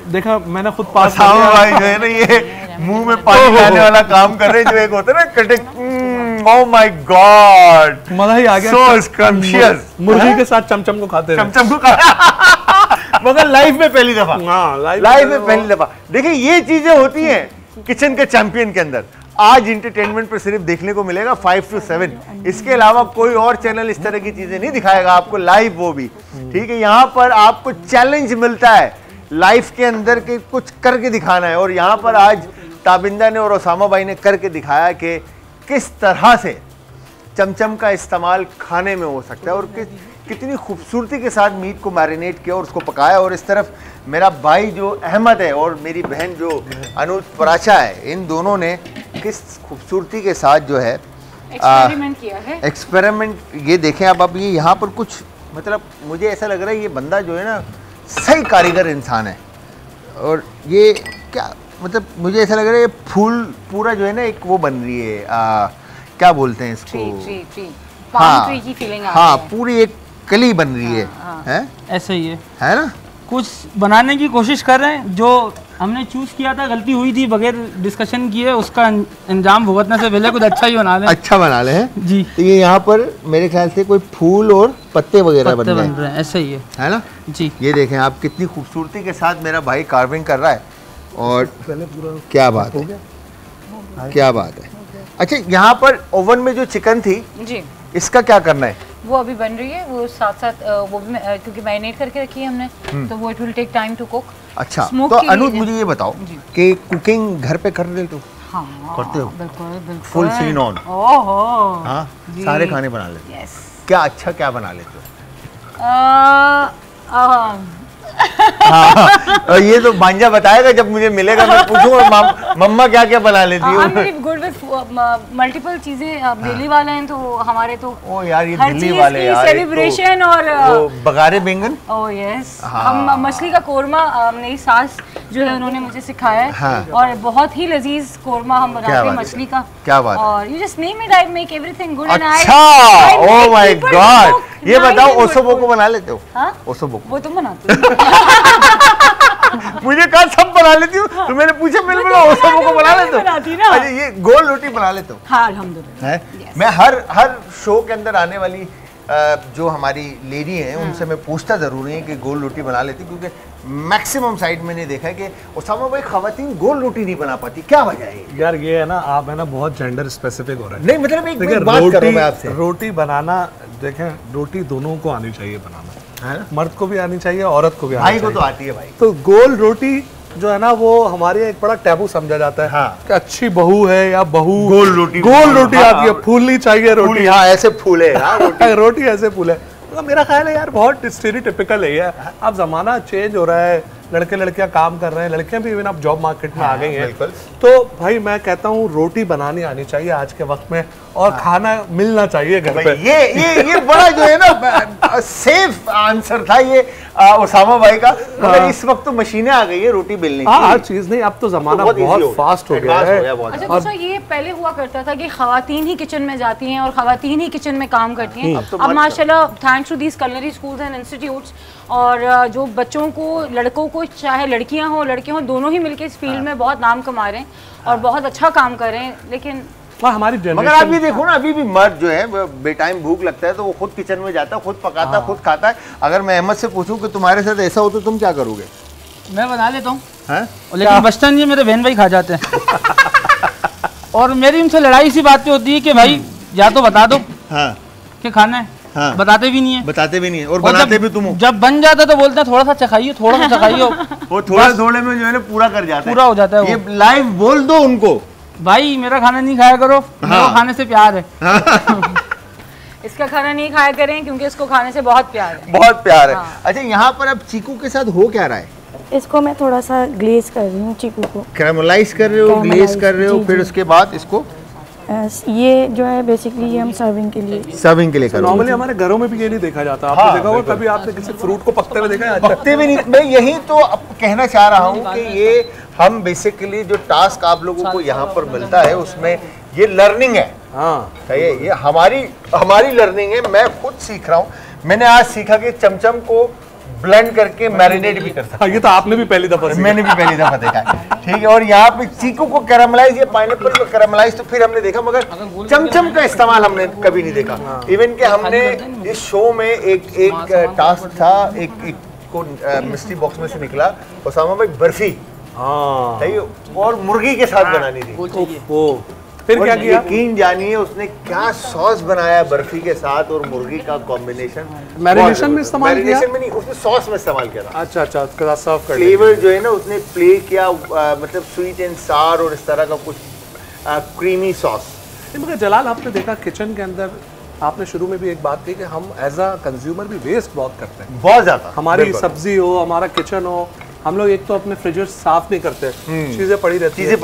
देखा मैंने खुद पास भाई जो है ना, ये मुंह में पानी लाने वाला काम कर रहे हैं, जो एक होता है ना कटिंग। ओह माय गॉड, मजा ही आ गया। सो स्क्रम्शियस, मुर्गी के साथ चमचम को खाते हैं, चमचम को मगर लाइफ में पहली दफा, लाइफ में पहली दफा। देखिए ये चीजें होती हैं किचन के चैंपियन के अंदर। आज इंटरटेनमेंट पर सिर्फ देखने को मिलेगा 5 to 7, इसके अलावा कोई और चैनल इस तरह की चीजें नहीं दिखाएगा आपको लाइव, वो भी ठीक है। यहाँ पर आपको चैलेंज मिलता है लाइफ के अंदर के कुछ करके दिखाना है, और यहाँ पर आज ताबिंदा ने और ओसामा भाई ने करके दिखाया कि किस तरह से चमचम का इस्तेमाल खाने में हो सकता है, और कितनी खूबसूरती के साथ मीट को मैरिनेट किया और उसको पकाया। और इस तरफ मेरा भाई जो अहमद है और मेरी बहन जो अनुज पराशा है, इन दोनों ने किस खूबसूरती के साथ जो है एक्सपेरिमेंट किया है। एक्सपेरिमेंट ये देखें अब ये यहाँ पर कुछ मतलब मुझे ऐसा लग रहा है ये बंदा जो है ना सही कारीगर इंसान है। और ये क्या मतलब मुझे ऐसा लग रहा है ये फूल पूरा जो है ना एक वो बन रही है, क्या बोलते हैं इसको, हाँ, की फीलिंग हाँ, पूरी एक कली बन रही है, हैं? ऐसे ही है ना। कुछ बनाने की कोशिश कर रहे हैं, जो हमने चूज किया था गलती हुई थी, बगैर डिस्कशन किए उसका अंजाम भुगतने से पहले कुछ अच्छा ही बना ले, अच्छा बना ले जी। तो ये यहाँ पर मेरे ख्याल से कोई फूल और पत्ते वगैरह बन रहे हैं, ऐसे ही है ना जी। ये देखें आप कितनी खूबसूरती के साथ मेरा भाई कार्विंग कर रहा है, और क्या बात है, क्या बात है। अच्छा, यहाँ पर ओवन में जो चिकन थी जी, इसका क्या करना है? वो अभी बन रही है, वो साथ साथ वो भी क्योंकि मैरिनेट करके रखी है हमने, तो वो it will take time to cook. अच्छा, तो अनुज मुझे ये बताओ कि कुकिंग घर पे कर लेते हो? हाँ, करते हो? बिल्कुल बिल्कुल, फुल सीन ऑन। ओहो, हाँ, सारे खाने बना लेते हो? यस। क्या अच्छा क्या बना लेते हो? हाँ, ये तो बांजा बताएगा जब मुझे मिलेगा, मैं पूछूंगा मम्मा क्या क्या बना लेती है। गुड विद मल्टीपल चीजें, दिल्ली वाले हैं तो हमारे तो ओ यार ये दिल्ली वाले यार, सेलिब्रेशन और वो बघारे बैंगन, ओ यस, हम मछली का कोरमा, मेरी सास जो है उन्होंने मुझे सिखाया है, हाँ। और बहुत ही लजीज कोरमा हम बनाते हैं मछली का। क्या बात है। और you just name it, I make everything good and I. अच्छा, ओह माय गॉड। ये बताओ ओसोबोको बना लेते हो? हाँ, ओसोबोको वो तुम बनाते हो। मुझे कहा सब बना लेती हूँ, तो मैंने पूछा मेरे बोला ओसोबोको बना लेते हो? अच्छा, ये गोल रोटी बना लेते हो? हाँ, अल्हम्दुलिल्लाह। मैं हर शो के अंदर आने वाली जो हमारी लेडी हैं उनसे मैं पूछता ज़रूर है कि गोल रोटी बना लेती, क्योंकि मैक्सिमम साइड मैंने देखा है कि ओसामा भाई खवातीन गोल रोटी नहीं बना पाती, क्या वजह है? यार ये है ना, आप है ना बहुत जेंडर स्पेसिफिक हो रहा है। नहीं मतलब एक बात कर रहा हूं मैं आपसे, रोटी बनाना देखें, रोटी दोनों को आनी चाहिए बनाना, है ना, मर्द को भी आनी चाहिए, औरत को भी आनी चाहिए। भाई को तो आती है भाई। तो गोल रोटी जो है ना वो हमारे एक बड़ा टैबू समझा जाता है, हाँ। कि अच्छी बहू है या बहू गोल रोटी आती है, फूलनी चाहिए रोटी, हाँ ऐसे फूले, रोटी ऐसे फूले। तो मेरा ख्याल है यार बहुत स्टीरियोटाइपिकल है ये। अब जमाना चेंज हो रहा है, लड़के लड़कियां काम कर रहे हैं, लड़कियां भी इवन अब जॉब मार्केट में आ गई हैं, तो भाई मैं कहता हूँ रोटी बनानी आनी चाहिए आज के वक्त में, और खाना मिलना चाहिए घर पे। ये बड़ा जो है ना सेफ आंसर था ये ओसामा भाई का, मगर इस वक्त तो मशीनें आ गई है रोटी बेलने की। हर चीज नहीं, अब तो जमाना बहुत फास्ट हो गया है। अच्छा, दूसरा ये पहले हुआ करता था कि खवातीन ही किचन में जाती हैं और खवातीन ही किचन में काम करती हैं। अब माशाल्लाह thanks to these culinary schools and institutes, और जो बच्चों को, लड़कों को, चाहे लड़कियां हो लड़के हों, दोनों ही मिलकर इस फील्ड में बहुत नाम कमा रहे हैं और बहुत अच्छा काम कर रहे हैं। लेकिन हमारी मगर आप ये देखो ना, अभी भी मर्द जो है बेटाइम भूख लगता है तो वो खुद किचन में जाता है, खुद पकाता है, खुद खाता है। अगर मैं अहमद से पूछूं कि तुम्हारे साथ ऐसा हो तो तुम क्या करोगे? मैं बना लेता हूँ, लेकिन बचतन ये मेरे बहन भाई खा जाते हैं। और मेरी उनसे लड़ाई सी बात होती है कि भाई या तो बता दो कि खाना है, हाँ। बताते भी नहीं है और बनाते भी तुम हो। जब बन जाता तो बोलते हैं थोड़ा सा चखाइए वो थोड़े में जो है ना पूरा कर जाता है, पूरा हो जाता है। ये लाइव बोल दो उनको, भाई मेरा खाना नहीं खाया करो, मेरे खाने से प्यार है। इसका खाना नहीं खाया करें क्योंकि इसको खाने से बहुत प्यार है, बहुत प्यार है। अच्छा, यहाँ पर अब चीकू के साथ हो क्या रहा है? इसको मैं थोड़ा सा ग्लेज कर रही हूँ, चीकू को कैरामलाइज कर रहे हो, ग्लेज कर रहे हो, फिर उसके बाद इसको ये जो है बेसिकली ये हम सर्विंग के लिए कर। नॉर्मली हमारे घरों में भी ये नहीं देखा जाता, आपने देखा होगा कभी आपने किसी फ्रूट को पकते हुए देखा है? पकते भी नहीं। मैं यही तो अब कहना चाह रहा हूँ कि ये हम बेसिकली जो टास्क आप लोगों को यहाँ पर मिलता है उसमें ये लर्निंग है। हाँ, ये हमारी लर्निंग है। मैं खुद सीख रहा हूँ। मैंने आज सीखा कि चमचम को ब्लेंड करके मैरिनेट भी कर सकते हैं। ये तो आपने भी पहली दफा सीखा। मैंने भी पहली दफा देखा है, ठीक है। और यहाँ पे चीकू को कैरामलाइज या पाइनएप्पल को कैरामलाइज तो फिर हमने देखा, मगर चमचम का इस्तेमाल हमने कभी नहीं देखा। इवन के हमने इस शो में एक टास्क था, एक को मिस्ट्री बॉक्स में से निकला, ओसामा भाई बर्फी और मुर्गी के साथ बनानी थी। फिर क्या किया? यकीन जानिए उसने क्या सॉस बनाया बर्फी के साथ और मुर्गी का कॉम्बिनेशन। मैरिनेशन में इस्तेमाल किया? मैरिनेशन में नहीं, उसने सॉस में इस्तेमाल किया था। अच्छा, उसके साथ सर्व कर फ्लेवर जो है ना उसने प्ले किया, मतलब स्वीट एंड सार और इस तरह का कुछ क्रीमी सॉस। मगर जलाल, आपने देखा किचन के अंदर आपने शुरू में भी एक बात कही कि हम एज अ कंज्यूमर भी वेस्ट बहुत करते हैं, बहुत ज्यादा। हमारी सब्जी हो, हमारा किचन हो, हम लोग एक तो अपने फ्रिज साफ नहीं करते, चीजें पड़ी रहती है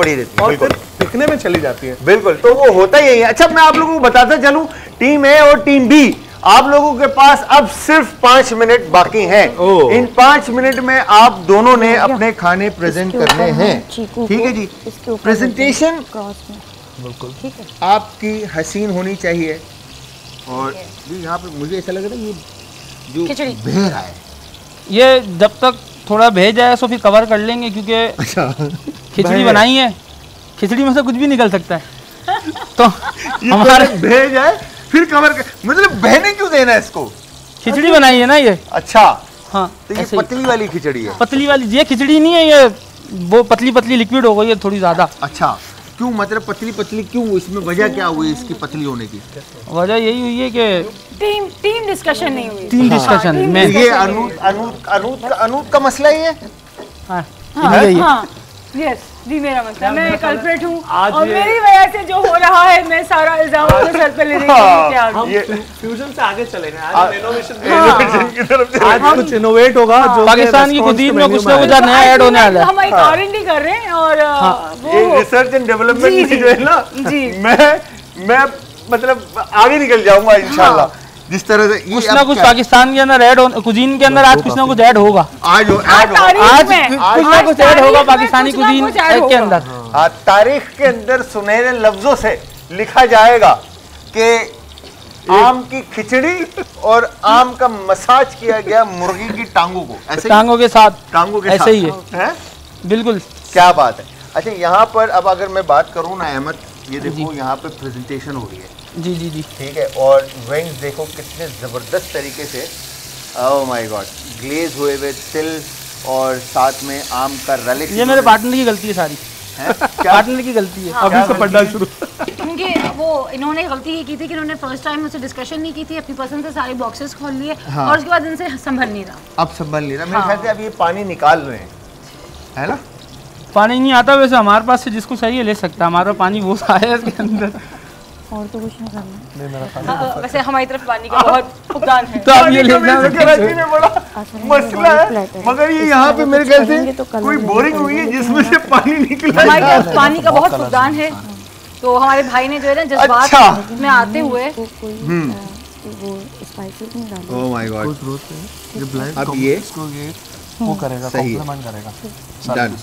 और फिर बिकने में चली जाती है। बिल्कुल, तो वो होता ही है। अच्छा, मैं आप लोगों को बताता चलूं, टीम ए और टीम बी, आप लोगों के पास अब सिर्फ 5 मिनट बाकी हैं। इन 5 मिनट में आप दोनों ने अपने खाने प्रेजेंट करने हैं, ठीक है जी। प्रेजेंटेशन बिल्कुल ठीक है, आपकी हसीन होनी चाहिए। और यहाँ पे मुझे ऐसा लग रहा है ये जो बह रहा है, ये जब तक थोड़ा भेज जाए तो फिर कवर कर लेंगे, क्योंकि अच्छा खिचड़ी बनाई है, खिचड़ी में से कुछ भी निकल सकता है। तो हमारे भेज जाए फिर कवर कर, मतलब बहने क्यों देना है इसको? खिचड़ी बनाई है ना ये। अच्छा, हाँ, तो ये पतली वाली खिचड़ी है? पतली वाली, ये खिचड़ी नहीं है, ये वो पतली लिक्विड हो गई है थोड़ी ज्यादा। अच्छा, क्यों मतलब पतली क्यों? इसमें वजह क्या हुई इसकी पतली होने की? वजह यही हुई है कि टीम डिस्कशन नहीं हुई। टीम डिस्कशन में ये अनूत का मसला ही है। यस, जी मेरा मसला, मैं कल्प्रिट हूँ और मेरी वजह से जो हो रहा है मैं सारा इल्जाम अपने सर पे लेने के लिए तैयार हूँ। फ्यूजन से आगे चलेंगे, आज इनोवेशन की तरफ से आज कुछ इनोवेट होगा जो पाकिस्तान की कुजीन में कुछ ना कुछ नया ऐड होने वाला है। हम एक R&D कर रहे हैं और वो रिसर्च एंड डेवलपमेंट में जो है ना, मैं मतलब आगे निकल जाऊंगा इंशाल्लाह। जिस तरह से कुछ ना कुछ पाकिस्तान के अंदर ऐड, कुजीन के अंदर आज कुछ ना कुछ ऐड होगा। आज कुछ ना कुछ ऐड होगा पाकिस्तानी कुजीन के अंदर। तारीख के अंदर सुनहरे लफ्जों से लिखा जाएगा कि आम की खिचड़ी और आम का मसाज किया गया मुर्गी की टांगों को, ऐसे टांगों के साथ ऐसे ही है। बिल्कुल, क्या बात है। अच्छा, यहाँ पर अब अगर मैं बात करूँ ना अहमद, ये देखो यहाँ पे प्रेजेंटेशन हो रही है। जी ठीक है, और विंग्स देखो कितने ज़बरदस्त तरीके से, ओह माय गॉड, ग्लेज हुए हुए तिल और साथ में आम का रलिश। ये मेरे पार्टनर की गलती है सारी। पार्टनर की गलती है। अभी से पढ़ना शुरू, क्योंकि वो इन्होंने गलती ये की थी कि इन्होंने फर्स्ट टाइम मुझसे डिस्कशन नहीं की थी, अपनी पसंद से सारे बॉक्सेस खोल लिए और उसके बाद इनसे संभल नहीं रहा। अब संभल नहीं रहा, मेरे ख्याल से अब ये पानी निकाल रहे हैं, है ना? पानी नहीं आता वैसे हमारे पास से, जिसको चाहिए ले सकता है, हमारा पानी वो आया है इसके अंदर। और तो कुछ नहीं करना। वैसे हमारी तरफ पानी का बहुत फुकदान है, तो अब ये लेना कराची में बड़ा मसला है। मगर ये यहाँ पे मेरे ख्याल से कोई बोरिंग हुई है जिसमें से पानी निकला। हमारी तरफ पानी का बहुत फुकदान है, तो हमारे भाई ने जो है ना जज्बात में आते हुए वो स्पाइसेस नहीं डाले। ओह माय गॉड, अब ये वो करेगा, कॉम्प्लीमेंट करेगा। डन।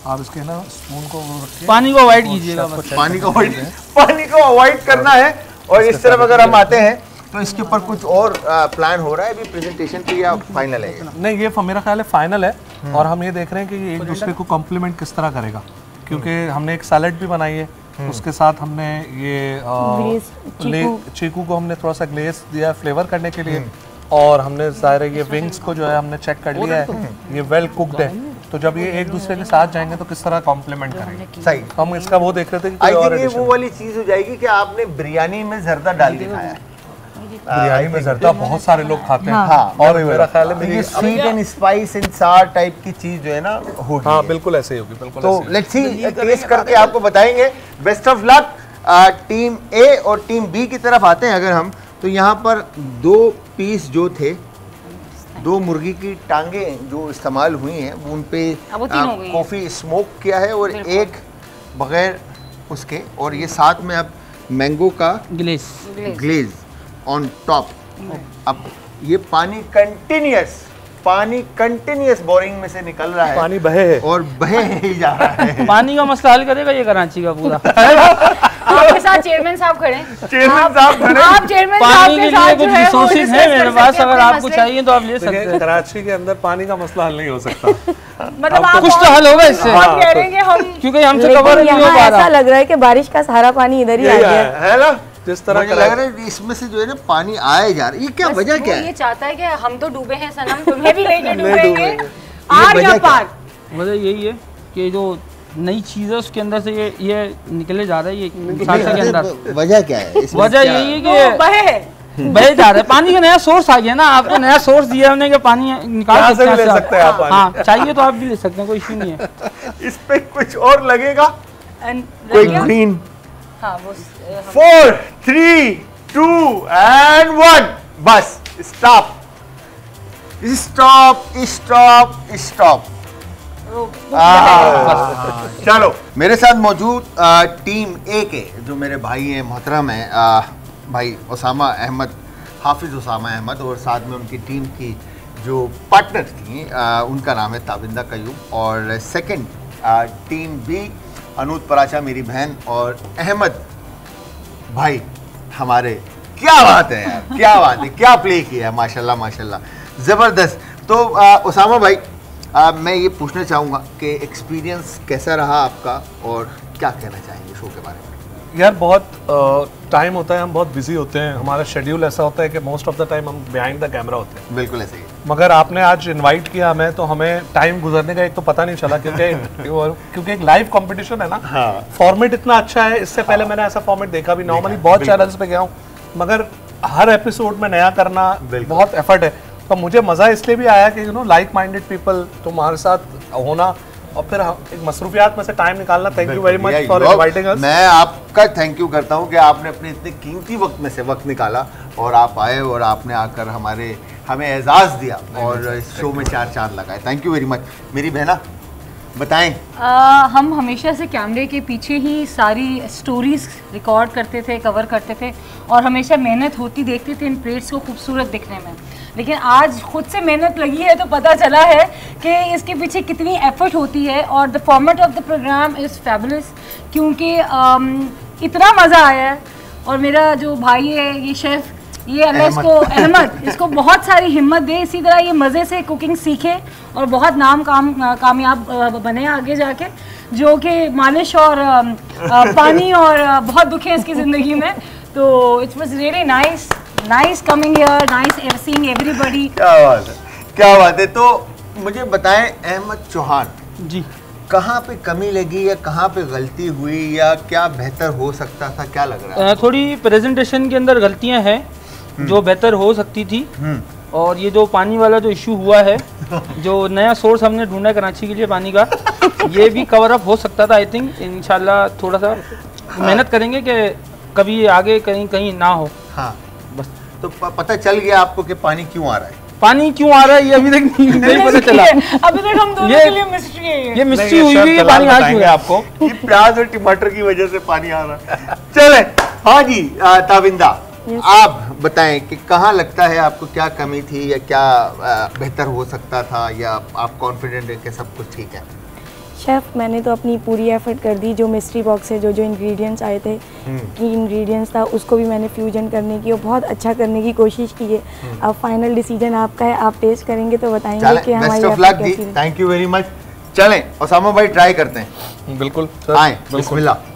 आप इसके ना स्पून को वो रखिए, पानी को अवॉइड कीजिएगा, पानी को अवॉइड करना है। और इस तरफ अगर हम आते हैं तो इसके ऊपर कुछ और प्लान हो रहा है अभी प्रेजेंटेशन पे, या फाइनल है? नहीं, ये मेरा ख्याल है फाइनल है। और हम ये देख रहे हैं कि ये एक दूसरे को कॉम्प्लीमेंट किस तरह करेगा, क्योंकि हमने एक सैलेड भी बनाई है, उसके साथ हमने ये चीकू को हमने थोड़ा सा ग्लेस दिया है फ्लेवर करने के लिए, और हमने ज़ाहिर ये विंग्स को जो है हमने चेक कर लिया है, ये वेल कुक्ड है। तो जब ये एक दूसरे के साथ जाएंगे तो किस तरह कॉम्प्लीमेंट करेंगे। सही, हम इसका वो देख रहे थे कि आई थिंक ये वो वाली चीज़ हो जाएगी कि आपने बिरयानी में जर्दा डाल के खाया है। बिरयानी में जर्दा बहुत सारे लोग खाते हैं। हाँ, और मेरा ख्याल है मेरी स्वीट एंड स्पाइस एंड सार टाइप की चीज जो है ना होगी। हाँ बिल्कुल ऐसे ही होगी, बिल्कुल। तो लेट्स सी, टेस्ट करके आपको बताएंगे। Best of luck. टीम ए और टीम बी की तरफ आते हैं अगर हम, तो यहाँ पर 2 पीस जो थे, 2 मुर्गी की टांगे जो इस्तेमाल हुई हैं, उन पे कॉफ़ी स्मोक किया है और एक बगैर उसके, और ये साथ में अब मैंगो का ग्लेज ऑन टॉप। अब ये पानी कंटिन्यूस बोरिंग में से निकल रहा है, पानी बहे है और बहे ही जा रहा है। पानी का मसला हल करेगा ये कराची का पूरा। आपके साथ चेयरमैन साहब खड़े हैं। आप चेयरमैन साहब पानी के लिए कुछ रिसोर्सेज हैं मेरे पास, अगर आपको चाहिए तो आप ले सकते हैं। कराची के अंदर पानी का मसला हल नहीं हो सकता। मतलब आप कुछ तो हल होगा इससे, कह रहे हैं कि हम, क्योंकि हमसे कवर नहीं हो पा रहा। ऐसा लग रहा है कि बारिश का सारा पानी इधर ही आ गया है ना, जिस तरह मुझे लग रहा है इसमें से जो है ना पानी आया जा रहा है। ये क्या वजह क्या है? ये चाहता है कि हम तो डूबे हैं सनम, तुम्हें भी लेके डूबेंगे। आर या पार। वजह यही है कि जो नई चीज है उसके अंदर से ये निकले जा रहा है, ये सालसा के अंदर। वजह क्या है? वजह यही है कि बहे जा रहा है। पानी का नया सोर्स आ गया ना, आपको नया सोर्स दिया हमने कि पानी निकाल सकते हैं आप। हाँ, चाहिए तो आप भी ले सकते हैं, कोई इश्यू नहीं है। इस पे कुछ और लगेगा, कोई ग्रीन। हाँ, वो 4, 3, 2 and 1 bus stop stop stop stop. चलो, मेरे साथ मौजूद टीम ए के जो मेरे भाई हैं, मोहतरम हैं, भाई उसामा अहमद, हाफिज उसामा अहमद, और साथ में उनकी टीम की जो पार्टनर थी उनका नाम है ताबिंदा कयूम, और सेकंड टीम बी अनूद पराचा मेरी बहन, और अहमद भाई हमारे। क्या बात है यार, क्या बात है, क्या प्ले किया है, माशाल्लाह माशाल्लाह, ज़बरदस्त। तो उसामा भाई, मैं ये पूछना चाहूँगा कि एक्सपीरियंस कैसा रहा आपका, और क्या कहना चाहेंगे शो के बारे में? यार बहुत टाइम होता है, हम बहुत बिजी होते हैं, हमारा शेड्यूल ऐसा होता है कि मोस्ट ऑफ द टाइम हम बिहाइंड द कैमरा होते हैं। बिल्कुल ऐसे ही। मगर आपने आज इनवाइट किया हमें, तो हमें टाइम गुजरने का एक तो पता नहीं चला, क्योंकि एक लाइव कंपटीशन है ना। हाँ। फॉर्मेट इतना अच्छा है, इससे पहले मैंने ऐसा फॉर्मेट देखा भी, नॉर्मली बहुत चैनल्स पे गया हूँ, मगर हर एपिसोड में नया करना बहुत एफर्ट है। तो मुझे मज़ा इसलिए भी आया कि लाइक माइंडेड पीपल तुम्हारे साथ होना, और फिर एक मसरूफियात में से टाइम निकालना। Thank you very much for inviting us. मैं आपका थैंक यू करता हूं कि आपने अपने इतने कीमती वक्त में से वक्त निकाला और आप आए, और आपने आकर हमें एजाज़ दिया और इस शो में 4 चांद लगाए। Thank you very much. मेरी बहना बताएं। हम हमेशा से कैमरे के पीछे ही सारी स्टोरीज रिकॉर्ड करते थे, कवर करते थे, और हमेशा मेहनत होती देखते थे इन प्लेट्स को खूबसूरत दिखने में। लेकिन आज खुद से मेहनत लगी है तो पता चला है कि इसके पीछे कितनी एफर्ट होती है। और the format of the programme is fabulous, क्योंकि इतना मज़ा आया है। और मेरा जो भाई है ये शेफ़, ये अल्लाह इसको अहमद, इसको बहुत सारी हिम्मत दे, इसी तरह ये मज़े से कुकिंग सीखे और बहुत कामयाब बने आगे जाके, जो कि मालिश और पानी और बहुत दुख है इसकी ज़िंदगी में। तो it was really nice coming here, nice seeing everybody. क्या बात है, क्या बात है। तो मुझे बताएं अहमद चौहान जी, कहाँ पे कमी लगी या कहाँ पे गलती हुई या क्या बेहतर हो सकता था, क्या लग रहा है? थोड़ी प्रेजेंटेशन के अंदर गलतियां हैं जो बेहतर हो सकती थी, और ये जो पानी वाला जो इशू हुआ है, जो नया सोर्स हमने ढूंढा है कराची के लिए पानी का, ये भी कवर अप हो सकता था। आई थिंक इंशाल्लाह थोड़ा सा मेहनत करेंगे कि कभी आगे कहीं ना हो। हाँ, बस तो पता चल गया आपको कि पानी क्यों आ रहा है? पानी क्यों आ रहा है ये अभी तक नहीं पता चला। अभी तक हम दोनों के लिए मिस्ट्री है ये मिस्ट्री हुई हुई है, पानी आ क्यों है आपको? ये प्याज और टमाटर की वजह से पानी आ रहा है। चले, हाँ जी ताबिंदा, आप बताएं कि कहाँ लगता है आपको, क्या कमी थी या क्या बेहतर हो सकता था, या आप कॉन्फिडेंट है कि सब कुछ ठीक है? शेफ़, मैंने तो अपनी पूरी एफर्ट कर दी। जो मिस्ट्री बॉक्स से जो इंग्रेडिएंट्स आए थे, की इंग्रेडिएंट्स था, उसको भी मैंने फ्यूजन करने की और बहुत अच्छा करने की कोशिश की है। अब फाइनल डिसीजन आपका है, आप टेस्ट करेंगे तो बताएंगे कि हमारी एफर्ट कैसी रही। Thank you very much. चलें उसामा भाई, ट्राई करते हैं। बिल्कुल, आए, बिस्मिल्लाह।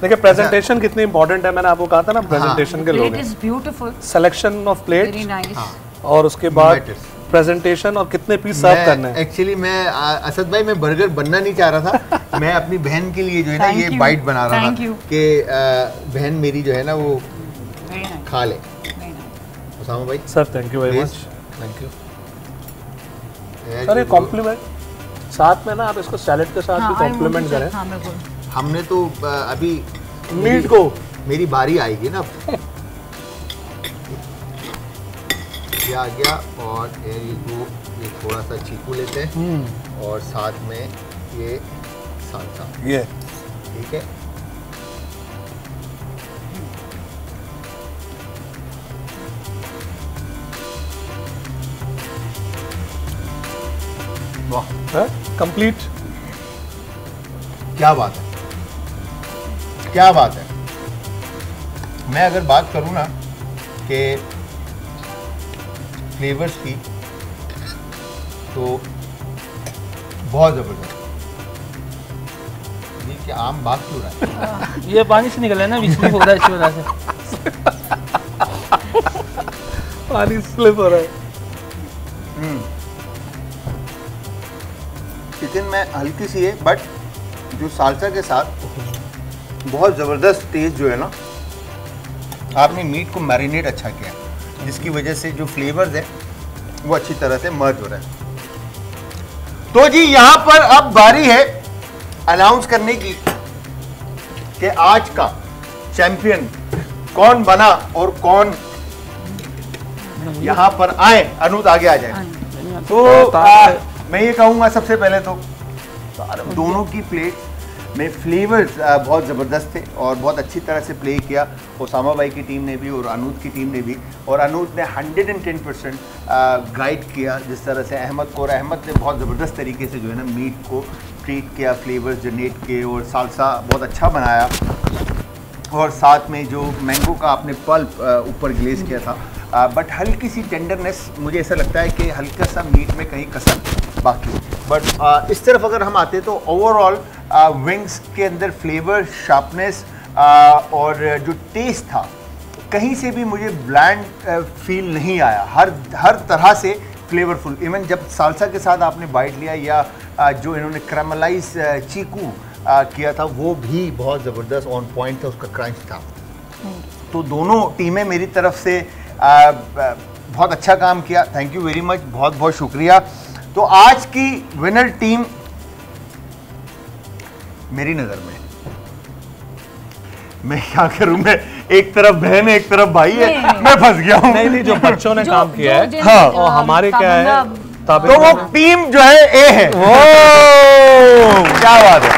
देखिए प्रेजेंटेशन कितनी इंपॉर्टेंट है, मैंने आपको कहा था ना, प्रेजेंटेशन के लोग beautiful, selection of plate, very nice, और उसके बाद प्रेजेंटेशन और कितने पीस सर्व करने हैं। एक्चुअली मैं असद भाई, मैं बर्गर बनना नहीं चाह रहा था। मैं अपनी बहन के लिए जो है ना ये बाइट बना रहा था कि बहन मेरी जो है ना वो खा ले। उसामा भाई। Sir thank you very much, thank you. Sir ये कॉम्प्लीमेंट साथ में ना आप इसको सैलेड के साथ भी कॉम्प्लीमेंट करें। हमने तो अभी मीट को मेरी बारी आएगी ना, ये आ गया। और ये थोड़ा सा चीकू लेते हैं और साथ में ये साल्सा, ये ठीक है। वाह, कंप्लीट। क्या बात है, क्या बात है। मैं अगर बात करूं ना कि फ्लेवर्स की, तो बहुत जबरदस्त। ये क्या आम बात क्यों रहा है? ये पानी से निकला है ना, विस्लिप हो रहा है इसी वजह से। पानी स्लिप हो रहा है। चिकन में हल्की सी है, बट जो साल्सा के साथ बहुत ज़बरदस्त टेस्ट जो है ना, आपने मीट को मैरिनेट अच्छा किया, जिसकी वजह से जो फ्लेवर्स है वो अच्छी तरह से मर्ज हो रहा है। तो जी यहाँ पर अब बारी है अनाउंस करने की कि आज का चैंपियन कौन बना और कौन यहाँ पर आए। अनूत आगे आ जाए। तो मैं ये कहूँगा सबसे पहले तो दोनों की प्लेट में फ्लेवर्स बहुत ज़बरदस्त थे और बहुत अच्छी तरह से प्ले किया उसामा भाई की टीम ने भी और अनूत की टीम ने भी। और अनूत ने 110% गाइड किया जिस तरह से अहमद को, और अहमद ने बहुत ज़बरदस्त तरीके से जो है ना मीट को ट्रीट किया, फ्लेवर्स जनरेट किए और साल्सा बहुत अच्छा बनाया। और साथ में जो मैंगो का आपने पल्प ऊपर ग्लेज किया था, बट हल्की सी टेंडरनेस, मुझे ऐसा लगता है कि हल्का सा मीट में कहीं कसर बाकी। बट इस तरफ अगर हम आते तो ओवरऑल विंग्स के अंदर फ्लेवर, शार्पनेस और जो टेस्ट था, कहीं से भी मुझे ब्लैंड फील नहीं आया। हर तरह से फ्लेवरफुल। इवन जब साल्सा के साथ आपने बाइट लिया या जो इन्होंने कैरामलाइज चीकू किया था, वो भी बहुत ज़बरदस्त ऑन पॉइंट था, उसका क्रंच था। तो दोनों टीमें मेरी तरफ से बहुत अच्छा काम किया। थैंक यू वेरी मच, बहुत बहुत शुक्रिया। तो आज की विनर टीम मेरी नज़र में, मैं क्या करूं, मैं एक तरफ बहन है एक तरफ भाई है, मैं फंस गया हूं। नहीं, जो बच्चों ने काम किया है, हाँ, और हमारे क्या है, तो वो टीम जो है ए है। क्या बात है,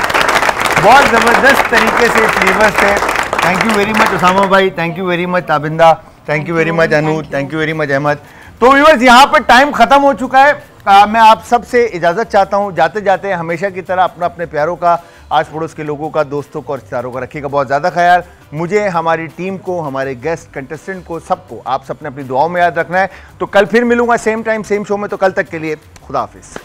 बहुत ज़बरदस्त तरीके से फ्लेवर्स थे। Thank you very much Usama भाई, thank you very much Tabinda, thank you very much Anood, thank you very much Ahmad. तो व्यूअर्स, यहाँ पर टाइम ख़त्म हो चुका है। मैं आप सब से इजाज़त चाहता हूँ। जाते जाते हमेशा की तरह अपने प्यारों का, आस पड़ोस के लोगों का, दोस्तों को और रिश्तेदारों का रखिएगा बहुत ज़्यादा ख्याल। मुझे, हमारी टीम को, हमारे गेस्ट कंटेस्टेंट को, सबको आप सबने अपनी दुआओं में याद रखना है। तो कल फिर मिलूंगा सेम टाइम सेम शो में। तो कल तक के लिए खुदा हाफिज़।